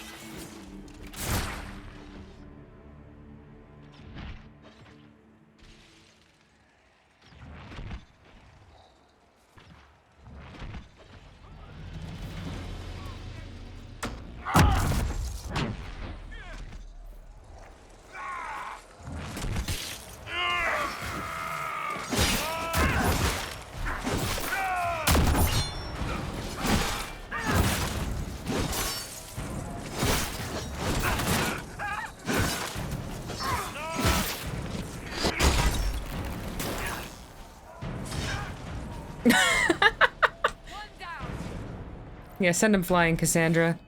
Yeah, send him flying, Cassandra.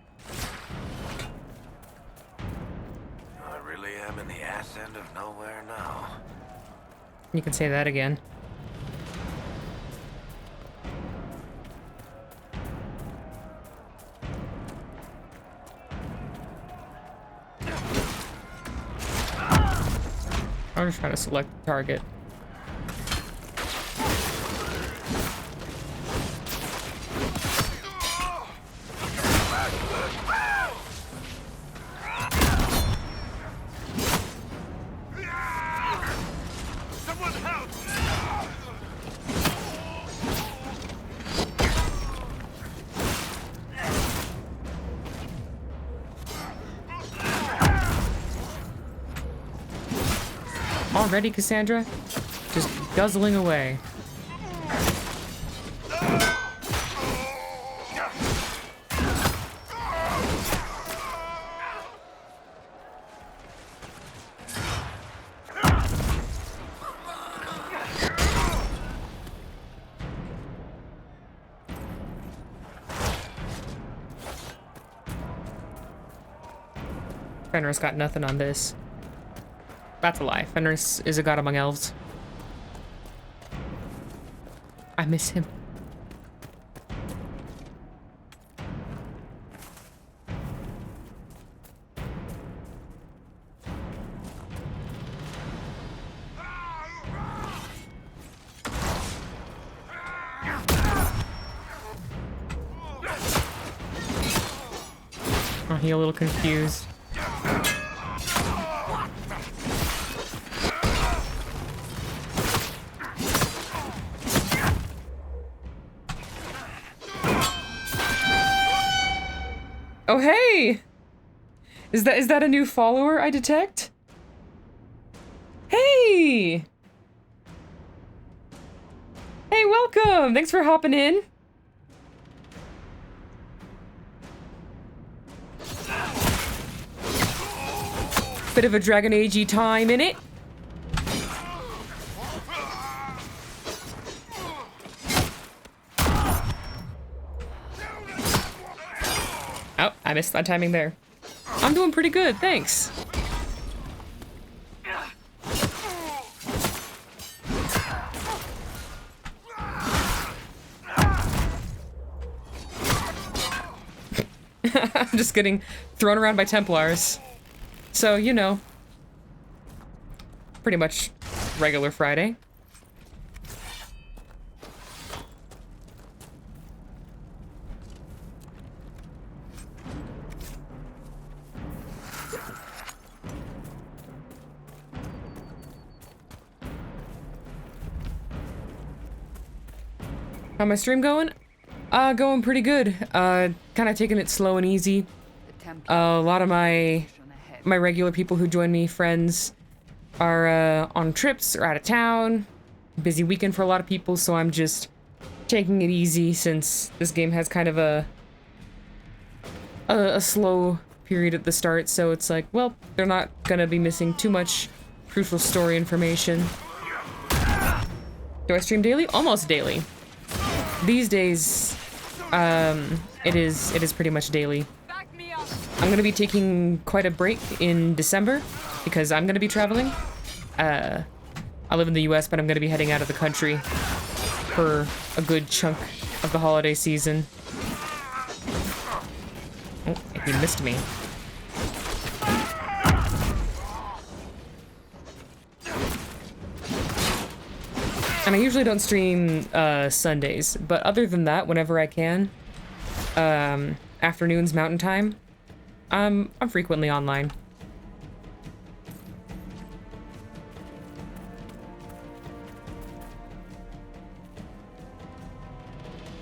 I really am in the ass end of nowhere now. You can say that again. I'm just trying to select the target. Already, Cassandra? Just guzzling away. Fenris got nothing on this. That's a lie. Fenris is a god among elves. I miss him. Oh, he's a little confused. Oh, hey! Is that a new follower I detect? Hey! Hey, welcome! Thanks for hopping in. Bit of a Dragon Age-y time in it. Oh, I missed my timing there. I'm doing pretty good, thanks. I'm just getting thrown around by Templars. So, you know. Pretty much regular Friday. How my stream going? Going pretty good. Kind of taking it slow and easy. A lot of my regular people who join me, friends, are on trips or out of town. Busy weekend for a lot of people, so I'm just taking it easy since this game has kind of a slow period at the start. So it's like, well, they're not gonna be missing too much crucial story information. Do I stream daily? Almost daily. These days, it is pretty much daily. I'm gonna be taking quite a break in December because I'm gonna be traveling. I live in the US, but I'm gonna be heading out of the country for a good chunk of the holiday season. Oh, he missed me. And I usually don't stream Sundays, but other than that, whenever I can, afternoons, Mountain Time, I'm frequently online.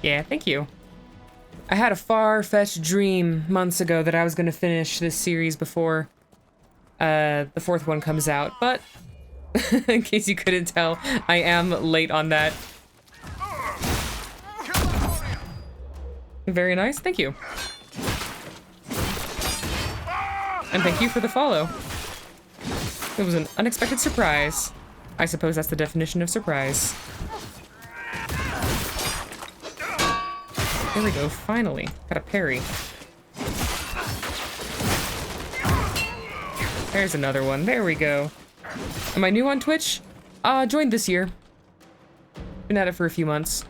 Yeah, thank you. I had a far-fetched dream months ago that I was going to finish this series before the fourth one comes out, but in case you couldn't tell, I am late on that. Very nice, thank you. And thank you for the follow. It was an unexpected surprise. I suppose that's the definition of surprise. There we go, finally. Got a parry. There's another one, there we go. Am I new on Twitch? Joined this year. Been at it for a few months.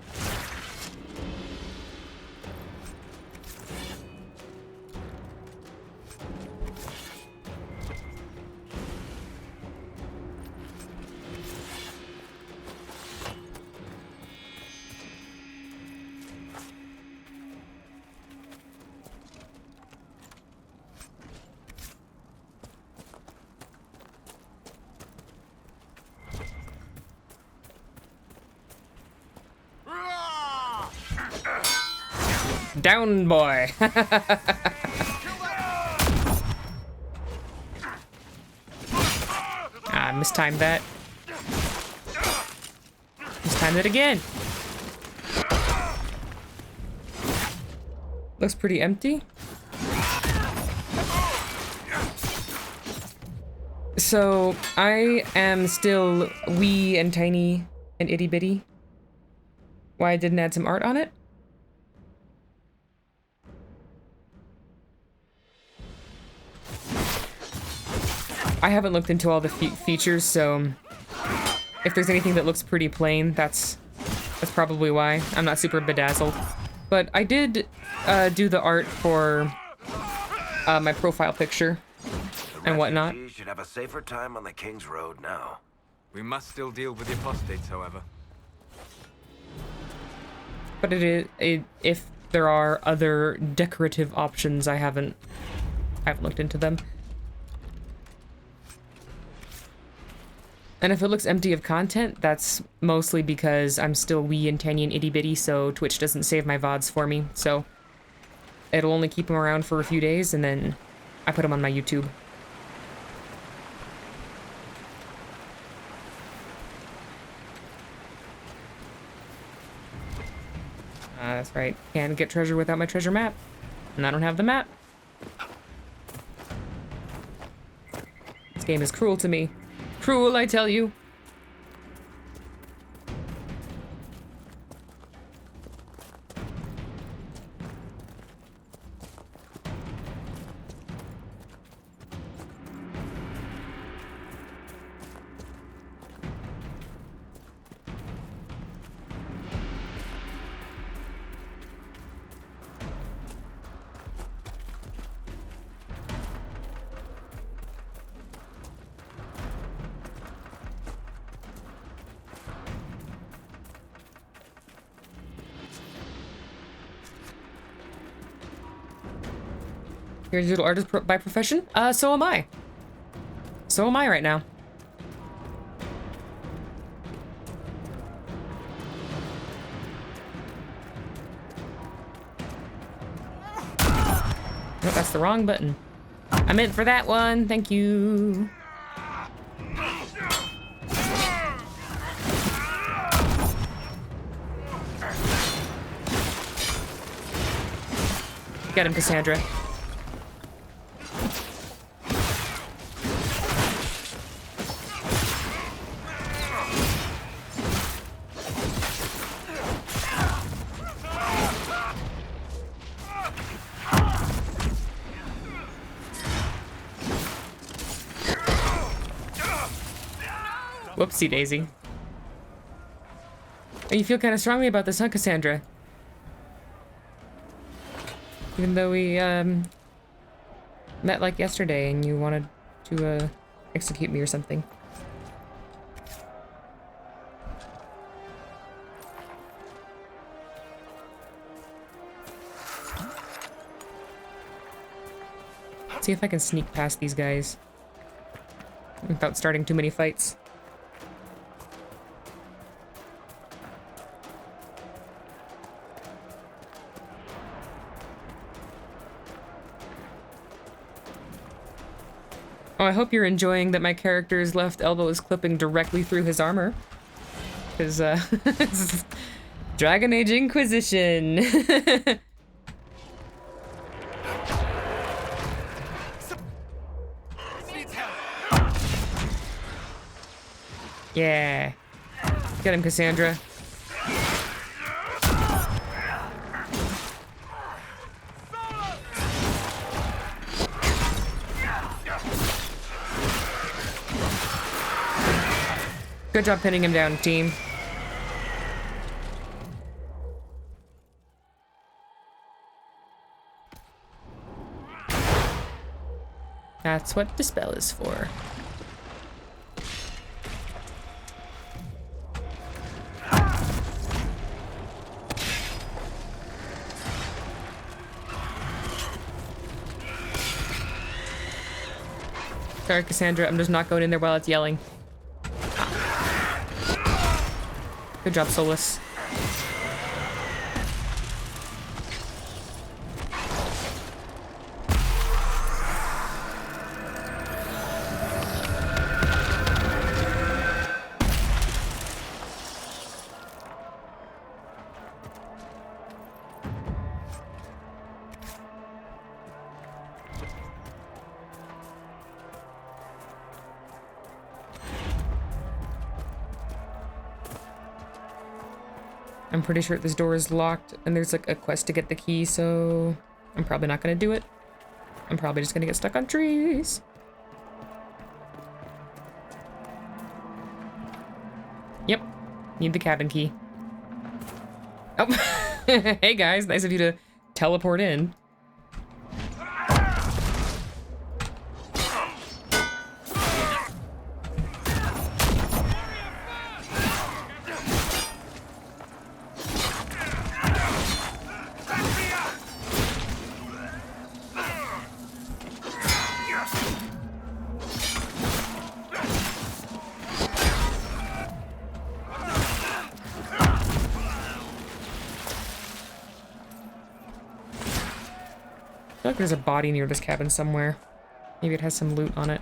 Down, boy. Mistimed that. Mistimed it again. Looks pretty empty. So, I am still wee and tiny and itty bitty. Why I didn't add some art on it? I haven't looked into all the features, so if there's anything that looks pretty plain, that's probably why. I'm not super bedazzled. But I did do the art for my profile picture and whatnot. You should have a safer time on the King's Road now. We must still deal with the apostates, however. But if there are other decorative options, I haven't looked into them. And if it looks empty of content, that's mostly because I'm still wee and tiny and itty bitty, so Twitch doesn't save my VODs for me. So it'll only keep them around for a few days, and then I put them on my YouTube. That's right. Can't get treasure without my treasure map. And I don't have the map. This game is cruel to me. Cruel, I tell you. You're a digital artist by profession? So am I. So am I right now. Oh, that's the wrong button. I meant for that one. Thank you. Get him, Cassandra. Whoopsie daisy. Oh, you feel kind of strongly about this, huh, Cassandra? Even though we met like yesterday and you wanted to execute me or something. Let's see if I can sneak past these guys without starting too many fights. Oh, I hope you're enjoying that my character's left elbow is clipping directly through his armor. Because, Dragon Age Inquisition. Yeah. Get him, Cassandra. Good job pinning him down, team. That's what Dispel is for. Sorry, Cassandra, I'm just not going in there while it's yelling. Good job, Solus. I'm pretty sure this door is locked and there's like a quest to get the key, so I'm probably not gonna do it. I'm probably just gonna get stuck on trees. Yep, need the cabin key. Oh, hey guys, nice of you to teleport in. I feel like there's a body near this cabin somewhere. Maybe it has some loot on it.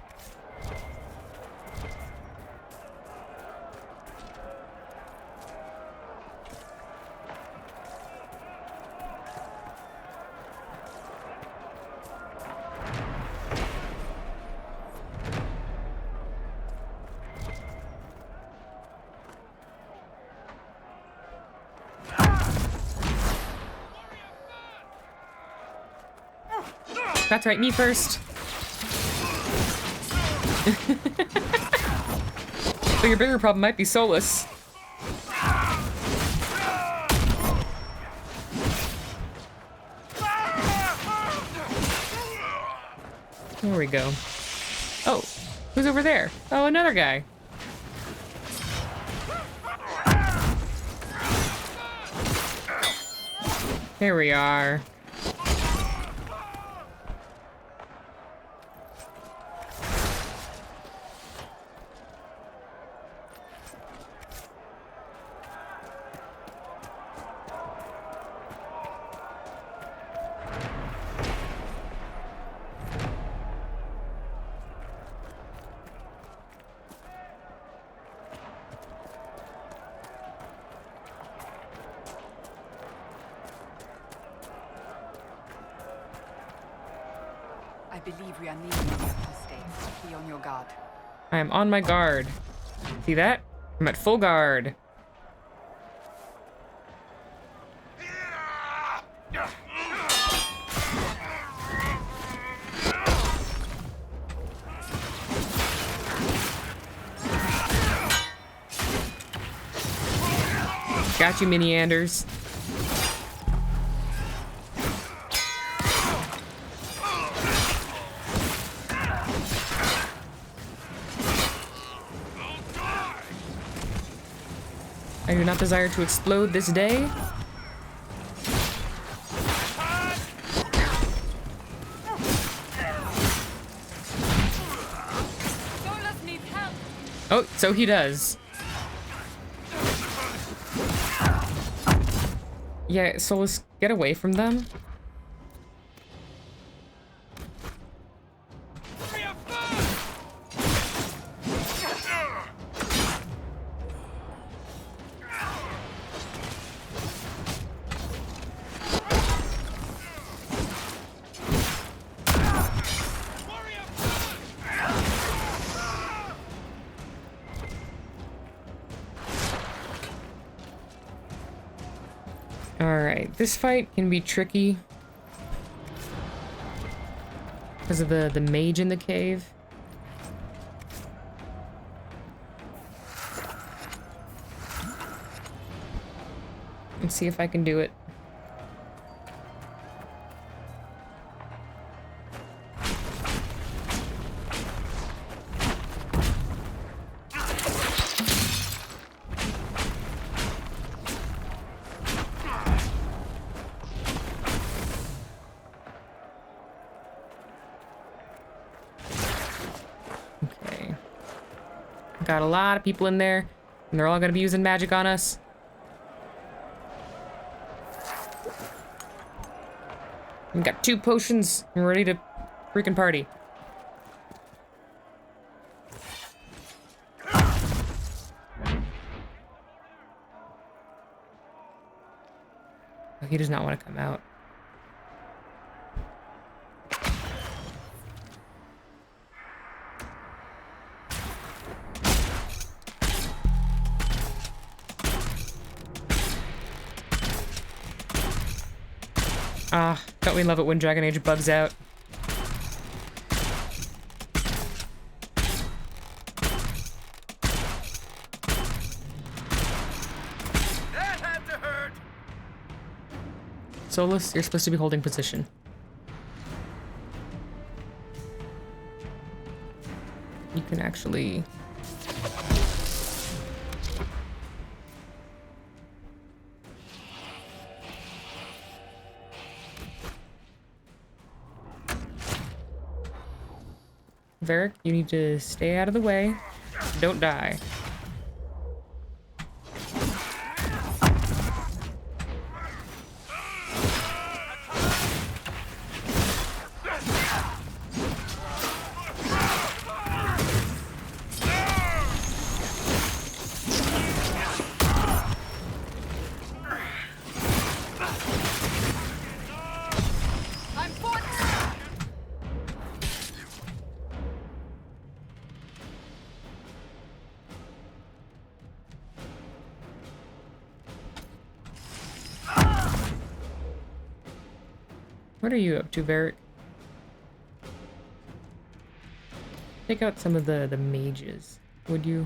That's right, me first. But your bigger problem might be Solus. There we go. Oh, who's over there? Oh, another guy. Here we are. I believe we are near the Captain States. Be on your guard. I am on my guard. See that? I'm at full guard. Got you, Mini-Anders. I do not desire to explode this day. Oh, so he does. Yeah, Solus, get away from them. Alright, this fight can be tricky because of the mage in the cave. Let's see if I can do it. Got a lot of people in there, and they're all gonna be using magic on us. We got 2 potions, and we're ready to freaking party. Oh, he does not want to come out. Ah, don't we love it when Dragon Age bugs out? That had to hurt. Solus, you're supposed to be holding position. You can actually... Varric, you need to stay out of the way. Don't die. What are you up to, Varric? Take out some of the mages, would you?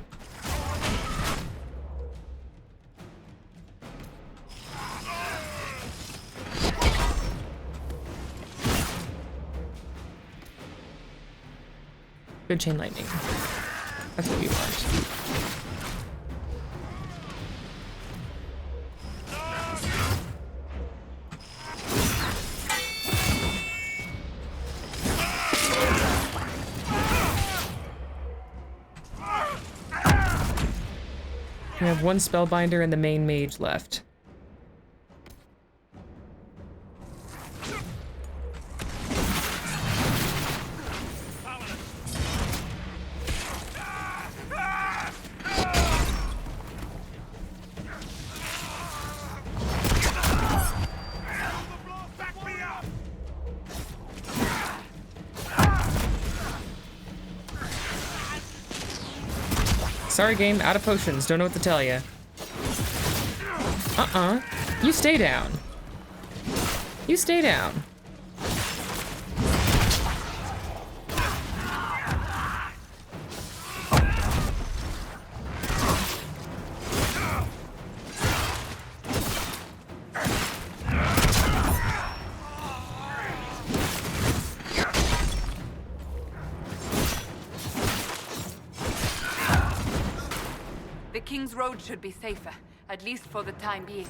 Good chain lightning. That's what we want. We have one spellbinder and the main mage left. Sorry, game. Out of potions. Don't know what to tell you. You stay down. You stay down. The King's Road should be safer, at least for the time being.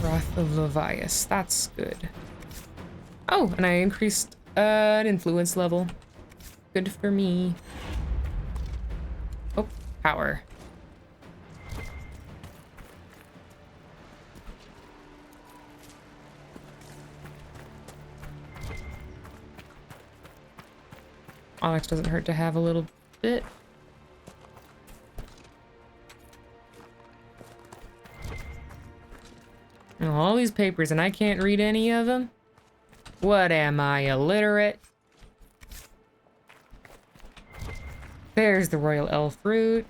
Wrath of Levias. That's good. Oh, and I increased an influence level. Good for me. Oh, power. Onyx doesn't hurt to have a little bit. All these papers, and I can't read any of them? What am I, illiterate? There's the Royal Elf Fruit.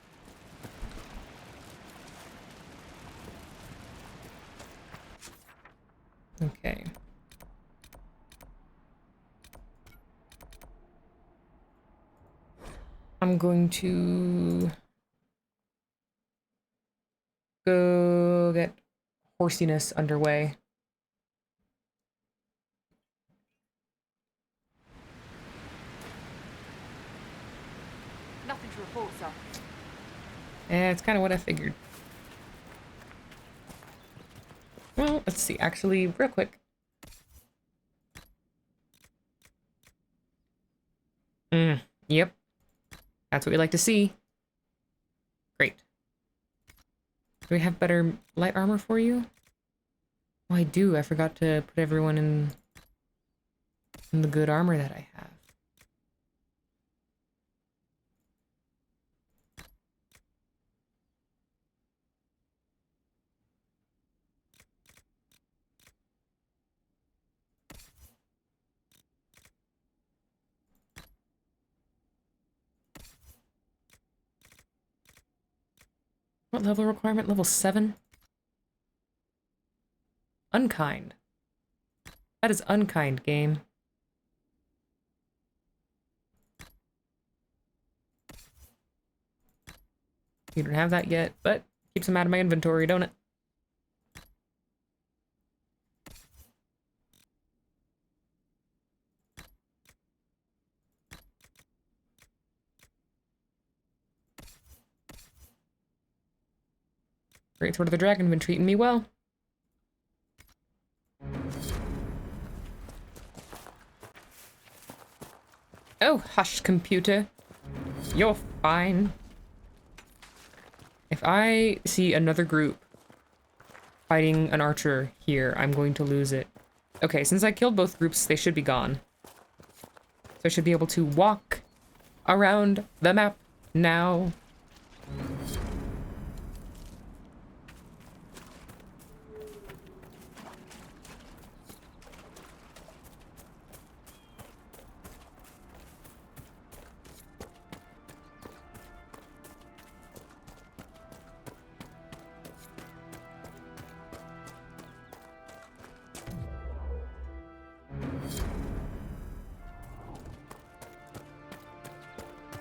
Okay. I'm going to go get horsiness underway. Nothing to report, sir. Yeah, it's kind of what I figured. Well, let's see. Actually, real quick. Yep. That's what we like to see. Great. Do we have better light armor for you? Oh, I do. I forgot to put everyone in the good armor that I have. What level requirement? Level 7? Unkind. That is unkind, game. You don't have that yet, but keeps them out of my inventory, don't it? Great Sword of the Dragon been treating me well. Oh, hush, computer. You're fine. If I see another group fighting an archer here, I'm going to lose it. Okay, since I killed both groups, they should be gone. So I should be able to walk around the map now.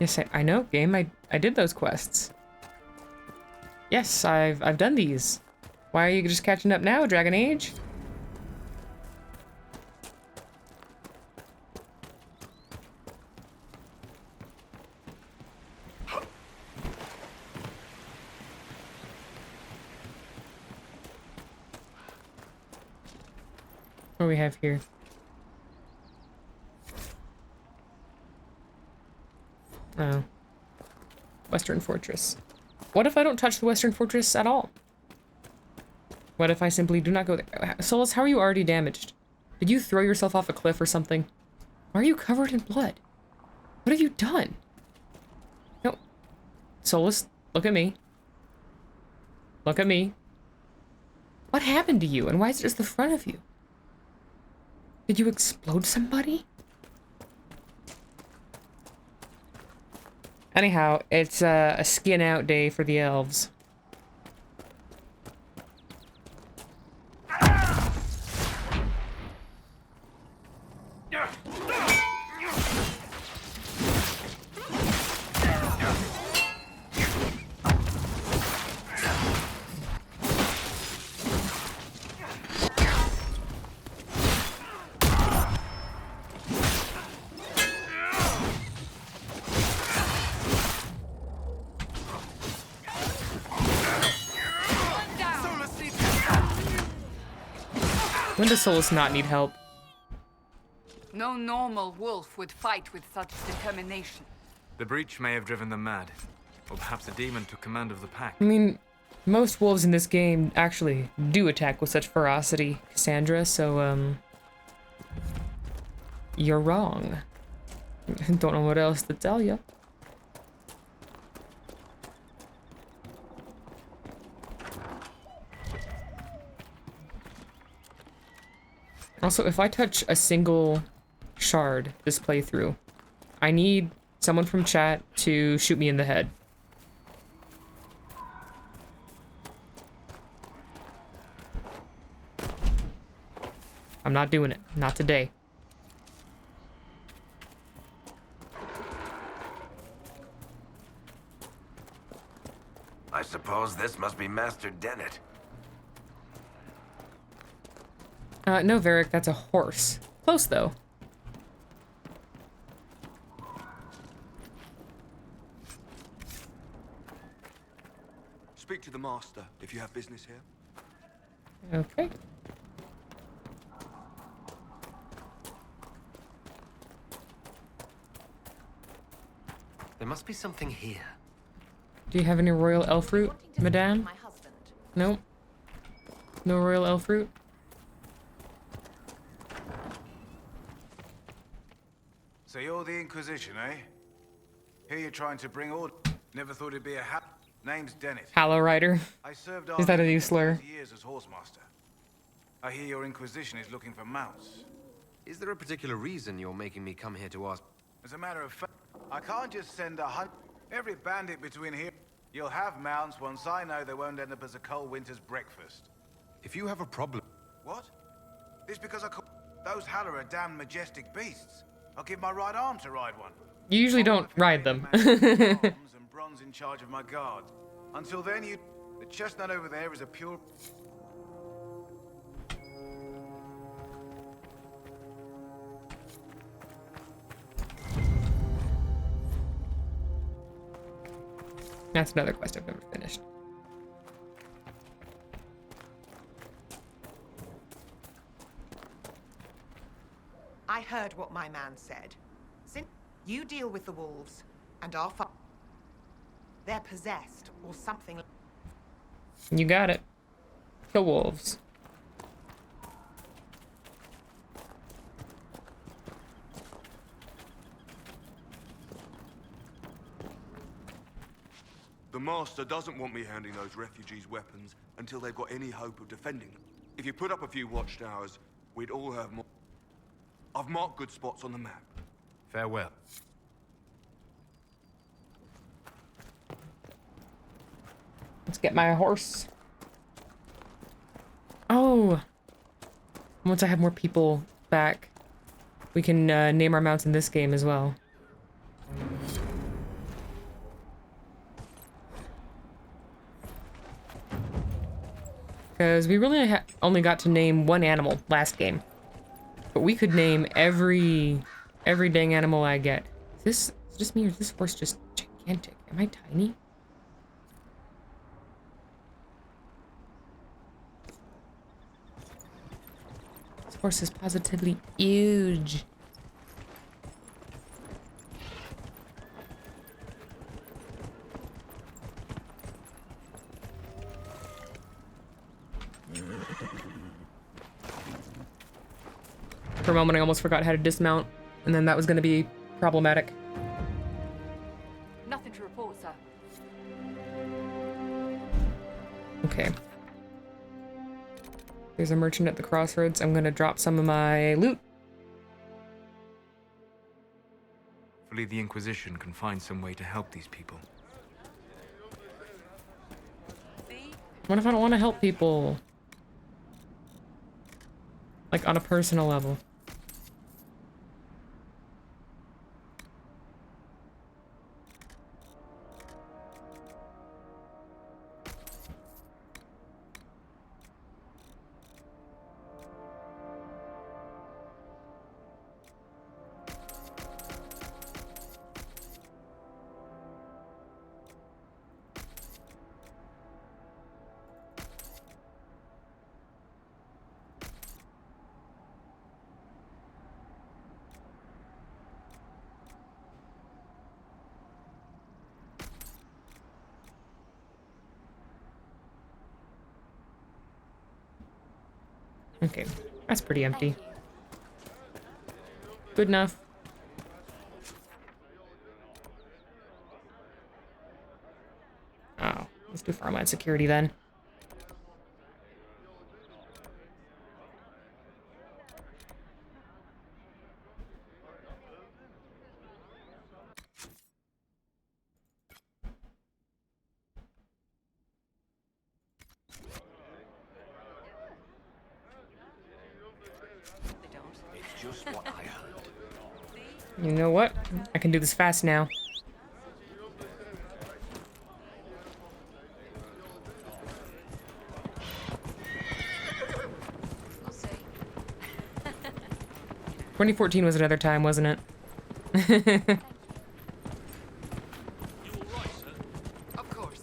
Yes, I know, game. I did those quests. Yes, I've done these. Why are you just catching up now, Dragon Age? What do we have here? Oh. Western Fortress. What if I don't touch the Western Fortress at all? What if I simply do not go there? Solus, how are you already damaged? Did you throw yourself off a cliff or something? Why are you covered in blood? What have you done? No. Solus, look at me. Look at me. What happened to you, and why is it just the front of you? Did you explode somebody? Anyhow, it's a skin out day for the elves. When does Solus not need help? No normal wolf would fight with such determination. The breach may have driven them mad. Or perhaps a demon took command of the pack. I mean, most wolves in this game actually do attack with such ferocity, Cassandra, so, you're wrong. Don't know what else to tell you. Also, if I touch a single shard this playthrough, I need someone from chat to shoot me in the head. I'm not doing it. Not today. I suppose this must be Master Dennett. No, Varric, that's a horse. Close, though. Speak to the master if you have business here. Okay. There must be something here. Do you have any royal elf fruit, madame? No? No royal elf fruit? So you're the Inquisition, eh? Here you're trying to bring order. Never thought it'd be a Name's Dennett. Hallow Rider. I served Is that a new slur? years as horsemaster. I hear your Inquisition is looking for mounts. Is there a particular reason you're making me come here to ask? As a matter of fact, I can't just send a hunt. Every bandit between here, you'll have mounts once I know they won't end up as a cold winter's breakfast. If you have a problem... What? It's because I call... Those Haller are damn majestic beasts. I'll give my right arm to ride one. You usually don't ride them. And bronze in charge of my guard. Until then, the chestnut over there is a pure... That's another quest I've never finished. I heard what my man said. Since you deal with the wolves, and our they're possessed or something. You got it. Kill wolves. The Master doesn't want me handing those refugees weapons until they've got any hope of defending them. If you put up a few watchtowers, we'd all have more. I've marked good spots on the map. Farewell. Let's get my horse. Oh! Once I have more people back, we can name our mounts in this game as well. Because we really only got to name one animal last game. But we could name every dang animal I get. Is this just me or is this horse just gigantic? Am I tiny? This horse is positively huge. For a moment, I almost forgot how to dismount, and then that was going to be problematic. Nothing to report, sir. Okay. There's a merchant at the crossroads. I'm going to drop some of my loot. Hopefully the Inquisition can find some way to help these people. What if I don't want to help people? Like, on a personal level. Okay, that's pretty empty. Good enough. Oh, let's do farmland security then. You know what? I can do this fast now. We'll see. 2014 was another time, wasn't it? Of course.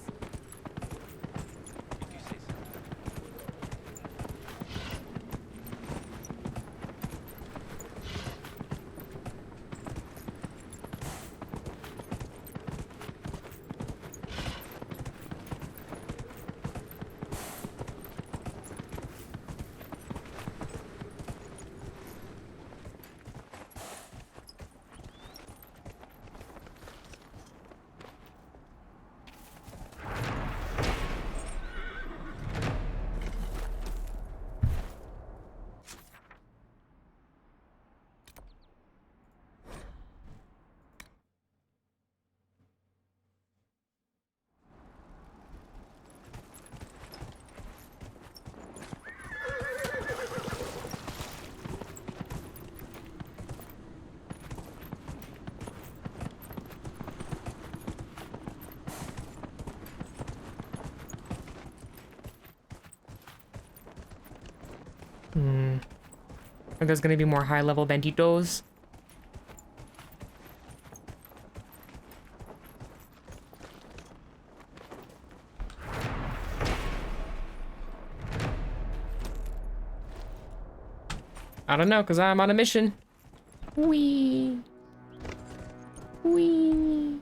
Are there's gonna be more high-level banditos? I don't know, because I'm on a mission. Wee. Wee.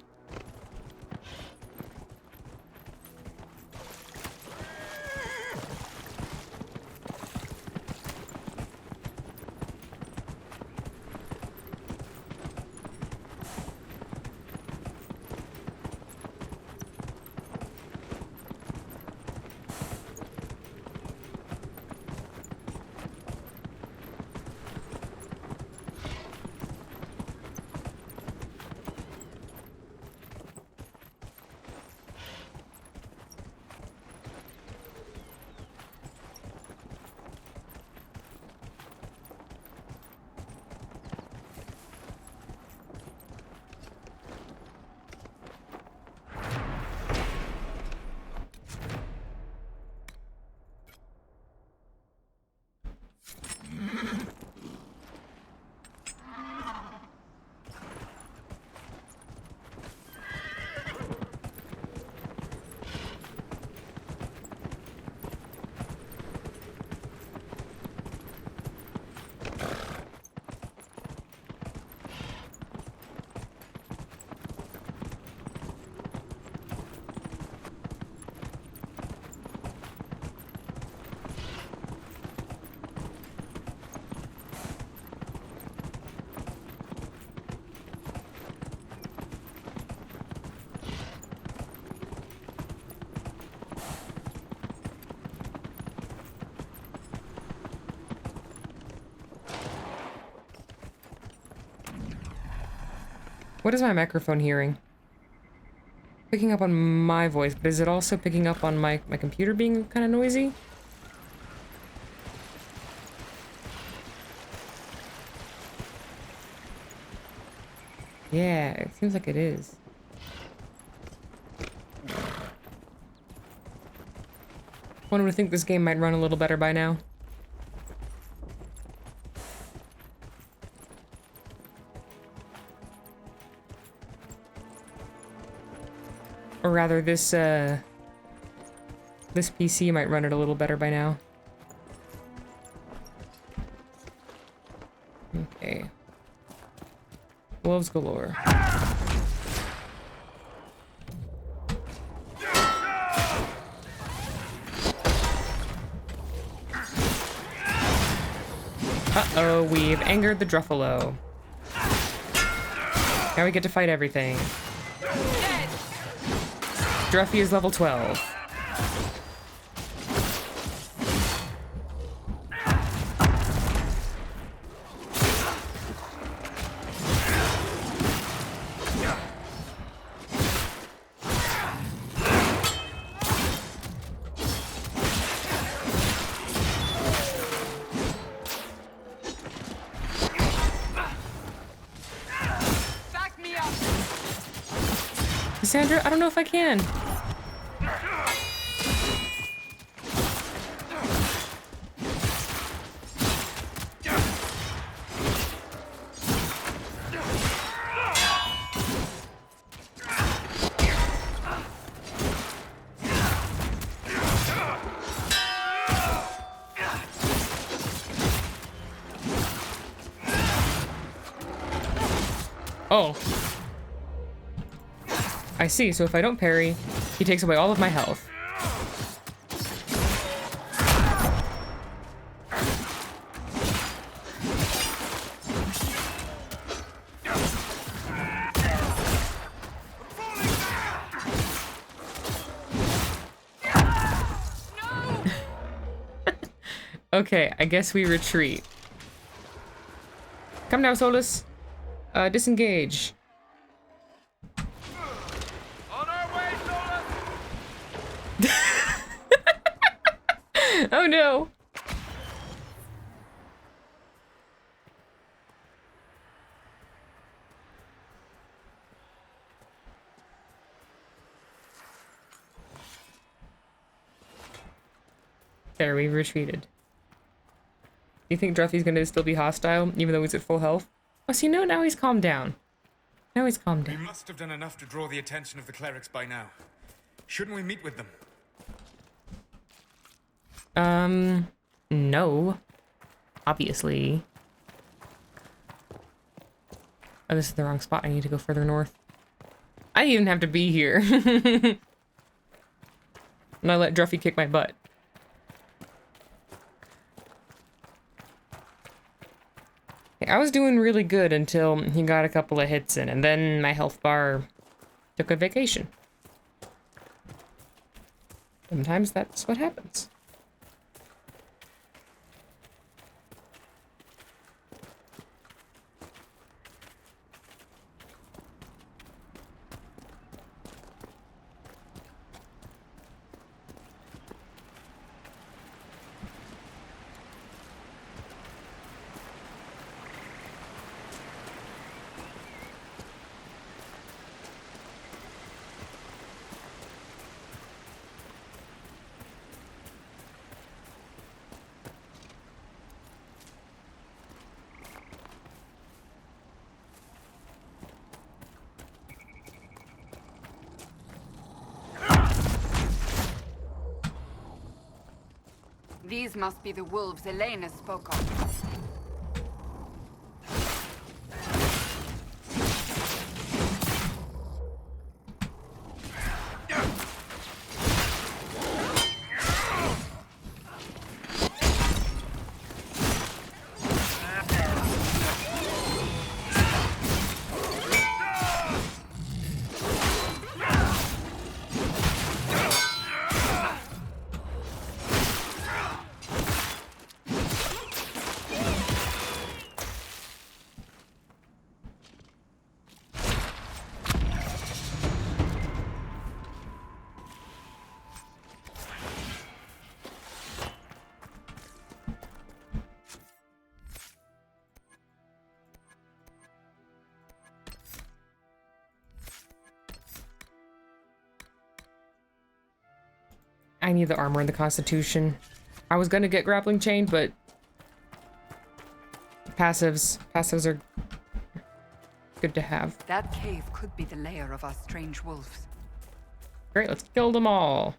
What is my microphone hearing? Picking up on my voice, but is it also picking up on my computer being kind of noisy? Yeah, it seems like it is. One would think this game might run a little better by now. Or rather, this PC might run it a little better by now. Okay. Wolves galore. Uh-oh, we've angered the Druffalo. Now we get to fight everything. Druffy is level 12. Cassandra, I don't know if I can. Oh. I see, so if I don't parry, he takes away all of my health. Okay, I guess we retreat. Come now, Solus. Disengage. Oh no! There, we've retreated. Do you think Druffy's gonna still be hostile, even though he's at full health? Oh, see, no, now he's calmed down. Now he's calmed down. We must have done enough to draw the attention of the clerics by now. Shouldn't we meet with them? No. Obviously. Oh, this is the wrong spot. I need to go further north. I didn't even have to be here. And I let Druffy kick my butt. I was doing really good until he got a couple of hits in, and then my health bar took a vacation. Sometimes that's what happens. These must be the wolves Elena spoke of. I need the armor and the constitution. I was gonna get grappling chain, but passives are good to have. That cave could be the lair of our strange wolves. Great, let's kill them all.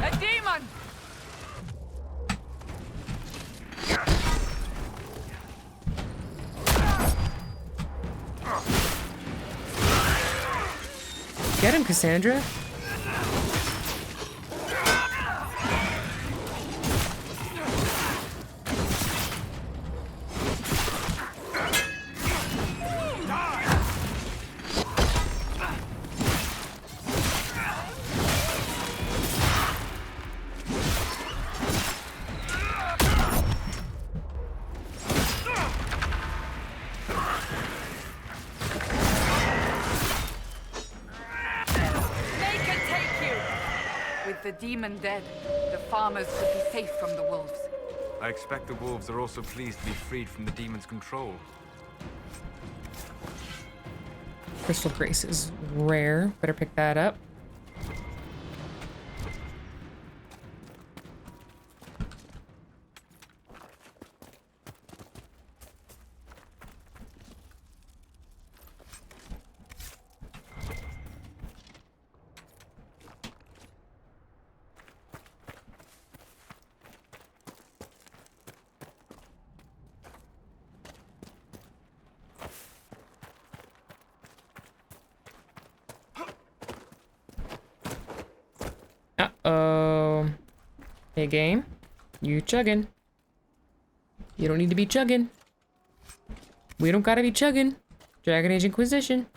A demon! Get him, Cassandra. The demon dead, the farmers could be safe from the wolves. I expect the wolves are also pleased to be freed from the demon's control. Crystal Grace is rare. Better pick that up. Uh-oh. Hey, game. You chugging. You don't need to be chugging. We don't gotta be chugging. Dragon Age Inquisition.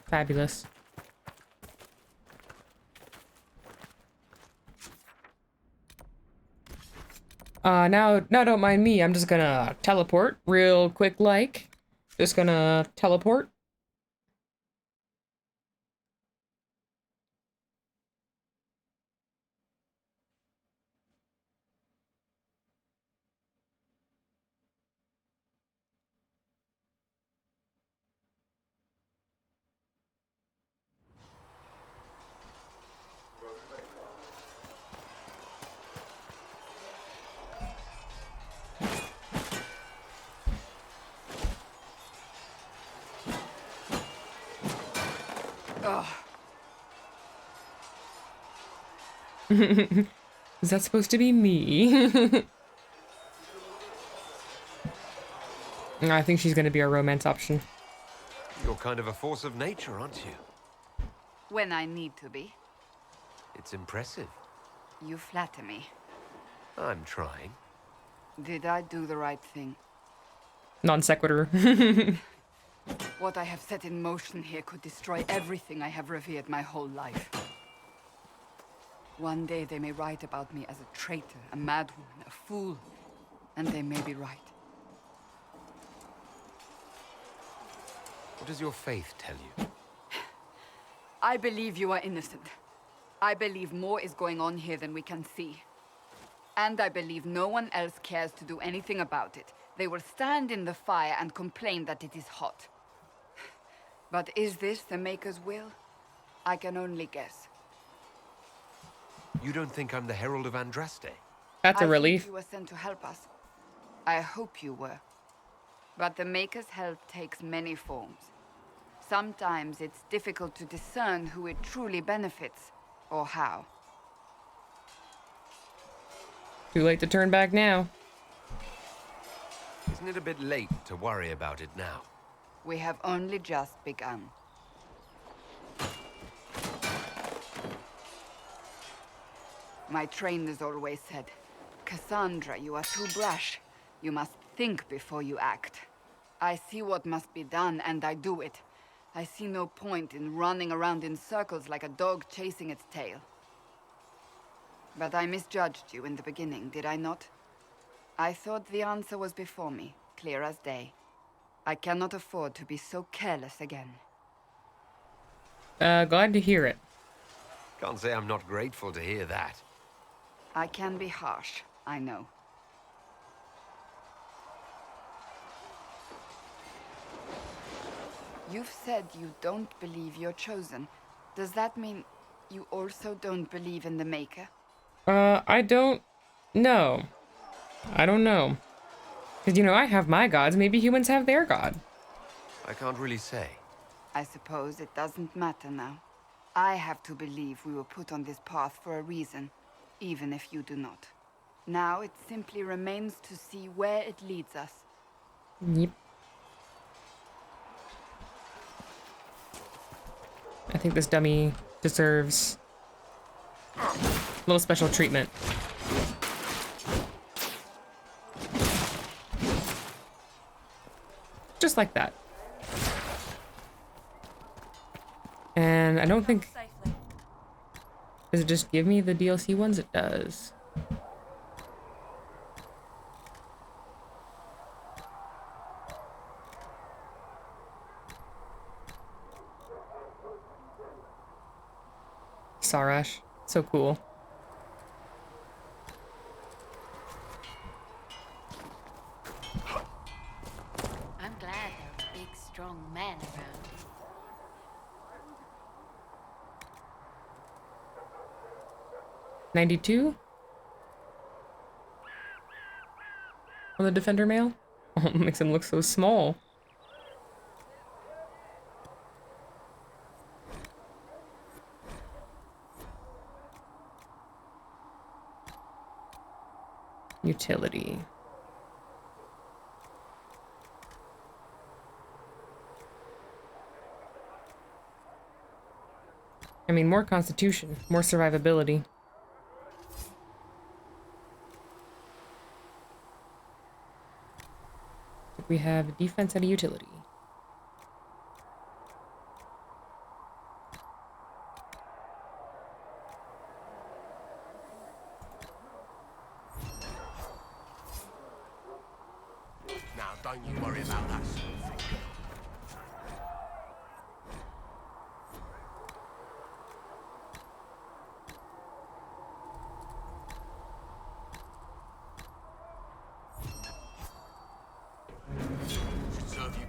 Fabulous. Now don't mind me. I'm just gonna teleport real quick like. Just gonna teleport. Is that supposed to be me? I think she's gonna be our romance option. You're kind of a force of nature, aren't you? When I need to be. It's impressive. You flatter me. I'm trying. Did I do the right thing? Non sequitur. What I have set in motion here could destroy everything I have revered my whole life. One day they may write about me as a traitor, a madwoman, a fool, and they may be right. What does your faith tell you? I believe you are innocent. I believe more is going on here than we can see. And I believe no one else cares to do anything about it. They will stand in the fire and complain that it is hot. But is this the Maker's will? I can only guess. You don't think I'm the Herald of Andraste? That's a relief. I think you were sent to help us. I hope you were. But the Maker's help takes many forms. Sometimes it's difficult to discern who it truly benefits, or how. Too late to turn back now. Isn't it a bit late to worry about it now? We have only just begun. My trainers always said, Cassandra, you are too brash. You must think before you act. I see what must be done, and I do it. I see no point in running around in circles like a dog chasing its tail. But I misjudged you in the beginning, did I not? I thought the answer was before me, clear as day. I cannot afford to be so careless again. Glad to hear it. Can't say I'm not grateful to hear that. I can be harsh, I know. You've said you don't believe you're chosen. Does that mean you also don't believe in the Maker? I don't know. I don't know. Because, you know, I have my gods. Maybe humans have their god. I can't really say. I suppose it doesn't matter now. I have to believe we were put on this path for a reason, even if you do not. Now it simply remains to see where it leads us. Yep. I think this dummy deserves a little special treatment. Just like that. And I don't think... Does it just give me the DLC ones? It does. Sarash. So cool. I'm glad there are big, strong men around. 92 on the Defender male. Oh, it makes him look so small. Utility. I mean, more constitution, more survivability. We have defense and a utility. Now, don't you worry about that sort of thing. Should serve you.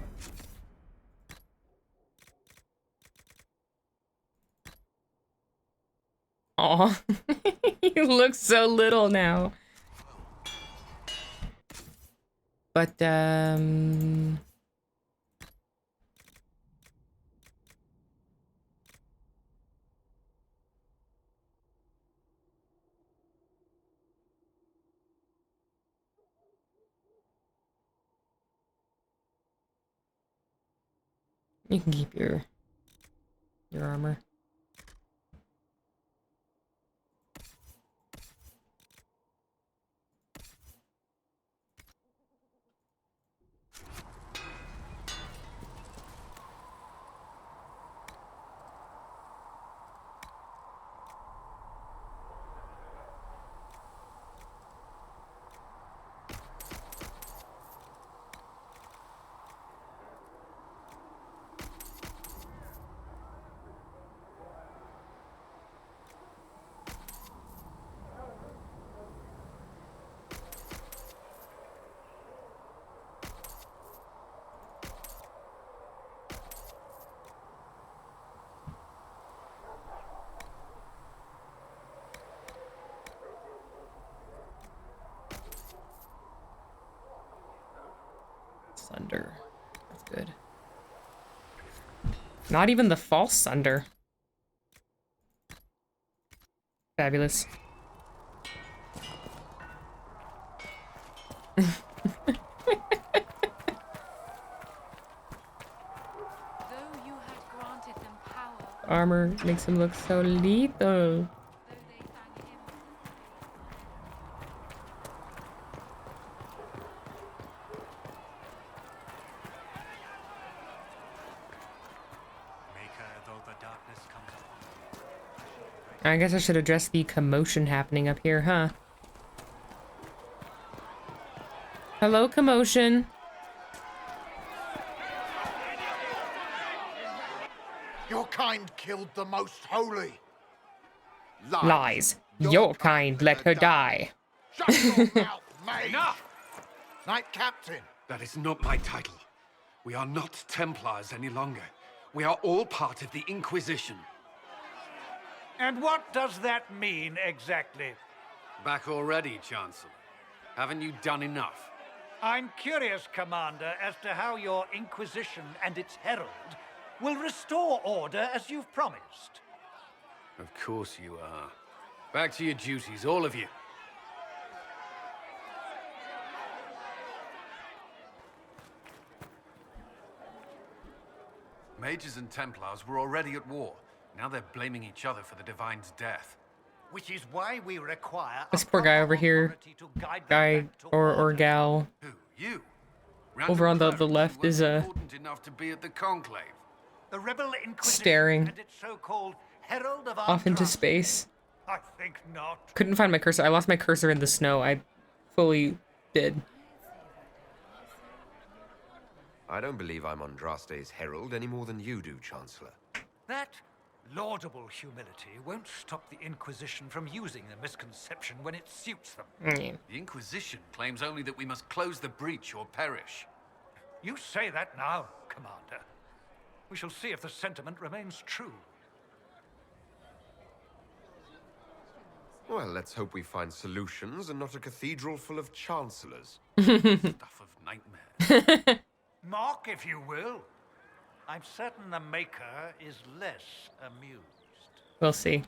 Aw, you look so little now. But, you can keep your armor. Sunder. That's good. Not even the false Sunder. Fabulous. Armor makes him look so lethal. I guess I should address the commotion happening up here, huh? Hello, commotion. Your kind killed the most holy. Lies. Your kind let her die. Shut your mouth, mate! Enough! Knight Captain. That is not my title. We are not Templars any longer. We are all part of the Inquisition. And what does that mean, exactly? Back already, Chancellor. Haven't you done enough? I'm curious, Commander, as to how your Inquisition and its Herald will restore order as you've promised. Of course you are. Back to your duties, all of you. Mages and Templars were already at war. Now they're blaming each other for the Divine's death. Which is why we require This poor guy over here, guy or gal, You? over on the left is Important enough to be at the conclave. The rebel Inquisition staring and its so-called Herald of off into Andraste. space. I think not. Couldn't find my cursor. I lost my cursor in the snow. I fully did. I don't believe I'm Andraste's herald any more than you do, Chancellor. That laudable humility won't stop the Inquisition from using the misconception when it suits them. The Inquisition claims only that we must close the breach or perish. You say that now, Commander. We shall see if the sentiment remains true. Well, let's hope we find solutions and not a cathedral full of chancellors. Stuff of nightmares. Mock, if you will. I'm certain the Maker is less amused. We'll see.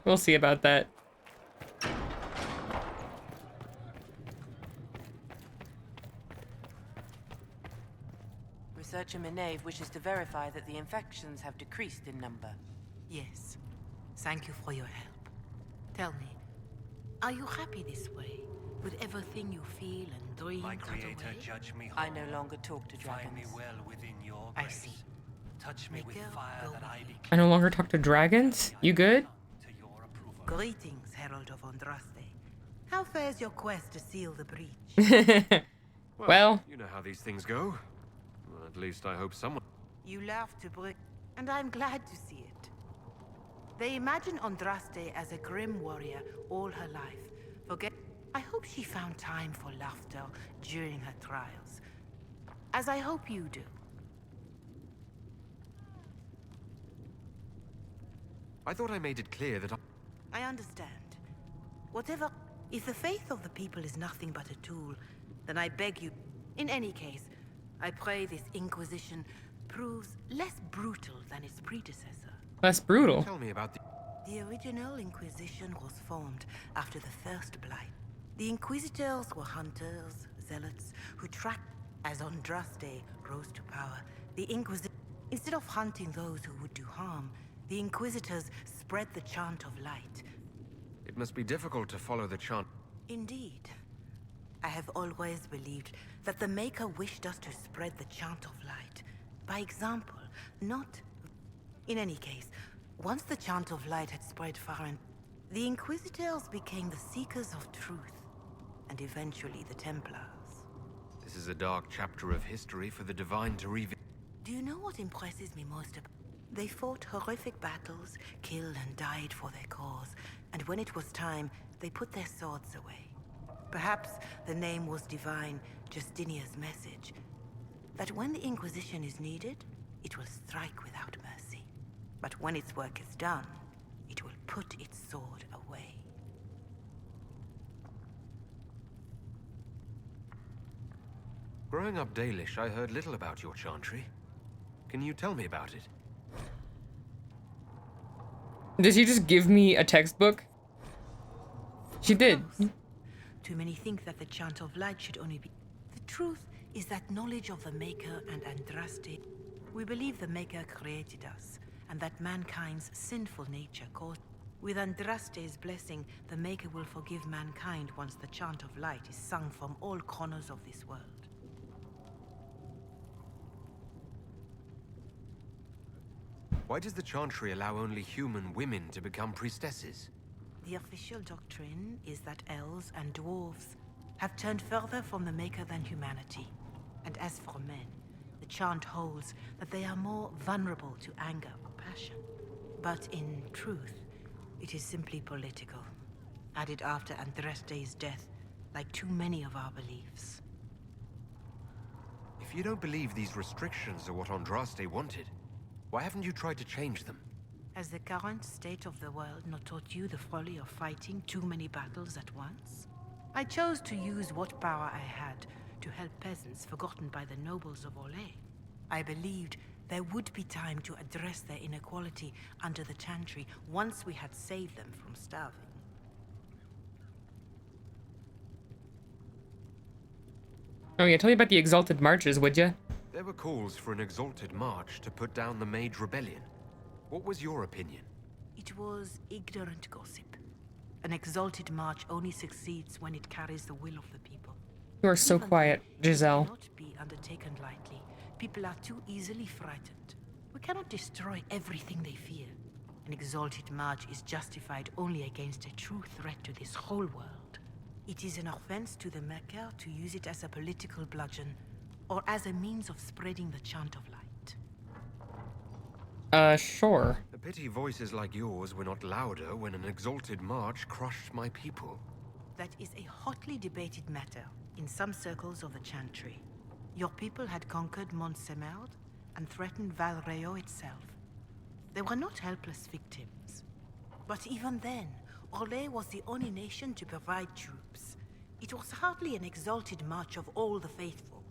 We'll see about that. Researcher Minave wishes to verify that the infections have decreased in number. Yes. Thank you for your help. Tell me, are you happy this way? With everything you feel and dream My cut creator away? judge me I whole. no longer talk to dragons. Find me well within your I grace. see. Touch me with fire that I be. I no longer talk to dragons? You good? Greetings, Herald of Andraste. How fares your quest to seal the breach? Well, you know how these things go. Well, at least I hope someone... You laugh to break, and I'm glad to see it. They imagine Andraste as a grim warrior all her life. I hope she found time for laughter during her trials. As I hope you do. I thought I made it clear that I understand. Whatever... If the faith of the people is nothing but a tool, then I beg you... In any case, I pray this Inquisition proves less brutal than its predecessor. Less brutal? Tell me about The original Inquisition was formed after the First Blight. The Inquisitors were hunters, zealots, who tracked... As Andraste rose to power, the Inquisition... Instead of hunting those who would do harm, the Inquisitors spread the chant of light. it must be difficult to follow the chant. Indeed. I have always believed that the Maker wished us to spread the chant of light. By example, not... In any case, once the chant of light had spread far and... The Inquisitors became the seekers of truth, and eventually the Templars. This is a dark chapter of history for the Divine to reveal. Do you know what impresses me most about... They fought horrific battles, killed and died for their cause, and when it was time, they put their swords away. Perhaps the name was divine, Justinia's message, that when the Inquisition is needed, it will strike without mercy. But when its work is done, it will put its sword away. Growing up Dalish, I heard little about your chantry. Can you tell me about it? Did she just give me a textbook? She did. Too many think that the chant of light should only be... The truth is that knowledge of the Maker and Andraste... We believe the Maker created us, and that mankind's sinful nature caused... With Andraste's blessing, the Maker will forgive mankind once the chant of light is sung from all corners of this world. Why does the Chantry allow only human women to become priestesses? The official doctrine is that elves and dwarves have turned further from the Maker than humanity. And as for men, the chant holds that they are more vulnerable to anger or passion. But in truth, it is simply political, added after Andraste's death, like too many of our beliefs. If you don't believe these restrictions are what Andraste wanted, why haven't you tried to change them? Has the current state of the world not taught you the folly of fighting too many battles at once? I chose to use what power I had to help peasants forgotten by the nobles of Orlais. I believed there would be time to address their inequality under the Chantry once we had saved them from starving. Oh yeah, tell me about the Exalted Marches, would you? There were calls for an Exalted March to put down the Mage Rebellion. What was your opinion? It was ignorant gossip. An exalted march only succeeds when it carries the will of the people. You are so quiet, Giselle. It cannot be undertaken lightly. People are too easily frightened. We cannot destroy everything they fear. An exalted march is justified only against a true threat to this whole world. It is an offense to the Maker to use it as a political bludgeon, or as a means of spreading the chant of light. Sure. A pity voices like yours were not louder when an Exalted March crushed my people. That is a hotly debated matter in some circles of the Chantry. Your people had conquered Mont Semerd and threatened Val Rayo itself. They were not helpless victims. But even then, Orlais was the only nation to provide troops. It was hardly an exalted march of all the faithful.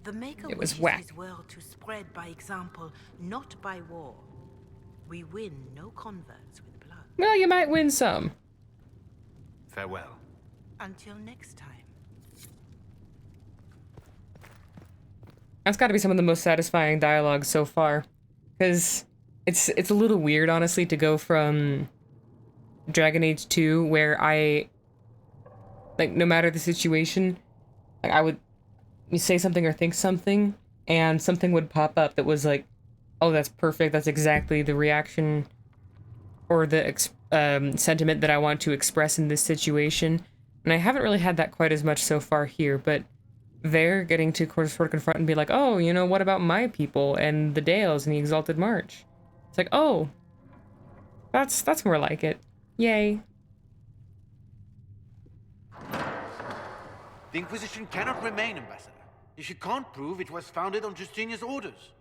The Maker wishes his world to spread by example, not by war. We win no converts with blood. Well, you might win some. Farewell. Until next time. That's got to be some of the most satisfying dialogue so far, because it's a little weird, honestly, to go from Dragon Age 2, where I, like, no matter the situation, like, I would say something or think something, and something would pop up that was like, oh, that's perfect, that's exactly the reaction or the sentiment that I want to express in this situation. And I haven't really had that quite as much so far here, but they're getting to sort of confront and be like, oh, you know, what about my people and the Dales and the Exalted March? It's like, oh, that's more like it. Yay. The Inquisition cannot remain, Ambassador, if you can't prove it was founded on Justinian's orders.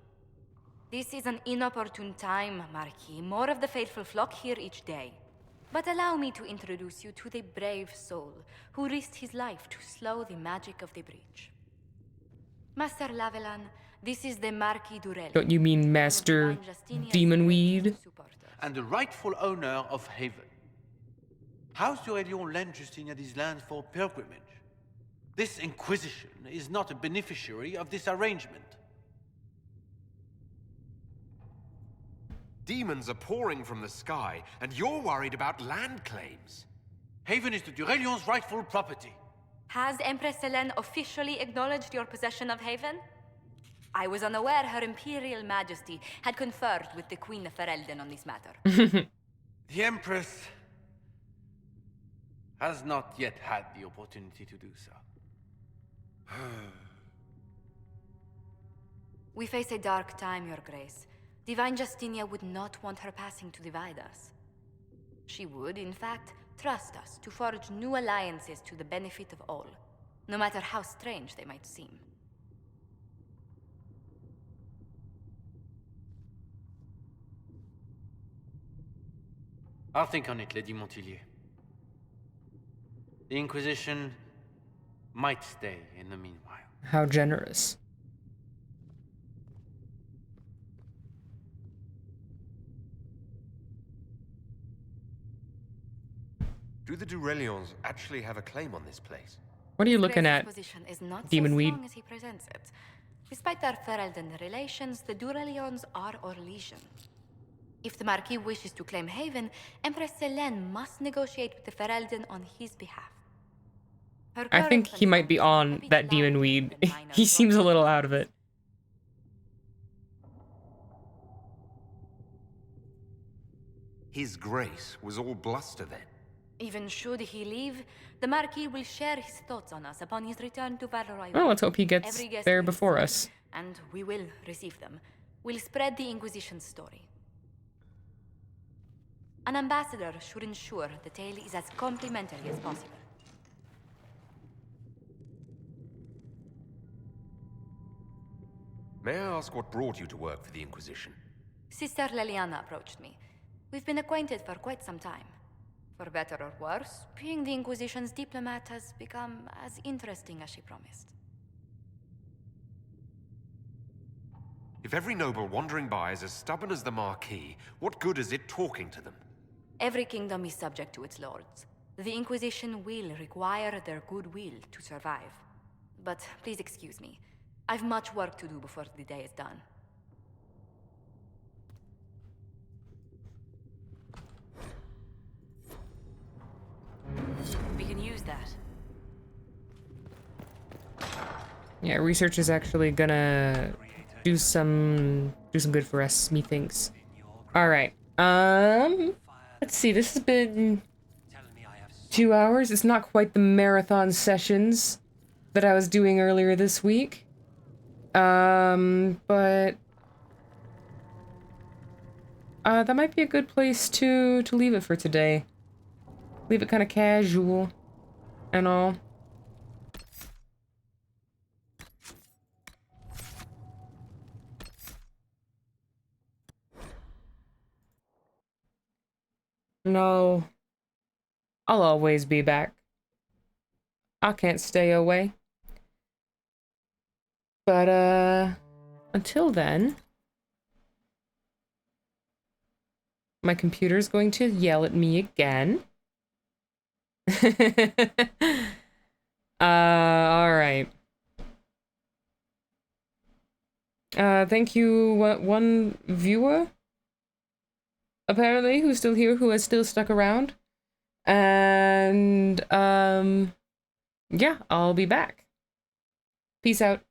This is an inopportune time, Marquis. More of the faithful flock here each day. But allow me to introduce you to the brave soul who risked his life to slow the magic of the breach. Master Lavellan, this is the Marquis d'Aurelian. Don't you mean Master Demonweed? And the rightful owner of Haven. House d'Aurelian lent Justinia these lands for pilgrimage. This Inquisition is not a beneficiary of this arrangement. Demons are pouring from the sky, and you're worried about land claims. Haven is the d'Aurelian's rightful property. Has Empress Selene officially acknowledged your possession of Haven? I was unaware Her Imperial Majesty had conferred with the Queen of Ferelden on this matter. The Empress has not yet had the opportunity to do so. We face a dark time, Your Grace. Divine Justinia would not want her passing to divide us. She would, in fact, trust us to forge new alliances to the benefit of all, no matter how strange they might seem. I'll think on it, Lady Montillier. The Inquisition might stay in the meanwhile. How generous. Do the d'Aurelians actually have a claim on this place? What are you looking at, Position is not Demonweed? so strong as he presents it. Despite their Ferelden relations, the d'Aurelians are Orlesian. If the Marquis wishes to claim Haven, Empress Selene must negotiate with the Ferelden on his behalf. I think he might be on that Demonweed. He seems a little out of it. His Grace was all bluster then. Even should he leave, the Marquis will share his thoughts on us upon his return to Valois. Well, let's hope he gets there before us. And we will receive them. We'll spread the Inquisition's story. An ambassador should ensure the tale is as complimentary as possible. May I ask what brought you to work for the Inquisition? Sister Leliana approached me. We've been acquainted for quite some time. For better or worse, being the Inquisition's diplomat has become as interesting as she promised. If every noble wandering by is as stubborn as the Marquis, what good is it talking to them? Every kingdom is subject to its lords. The Inquisition will require their goodwill to survive. But please excuse me. I've much work to do before the day is done. We can use that. Yeah, research is actually gonna do some good for us, methinks. All right. Let's see. This has been 2 hours. It's not quite the marathon sessions that I was doing earlier this week. But that might be a good place to leave it for today. Leave it kind of casual and all. No, I'll always be back. I can't stay away. But, until then, my computer's going to yell at me again. Alright. Thank you, one viewer, apparently, who's still here, who has still stuck around. And, yeah, I'll be back. Peace out.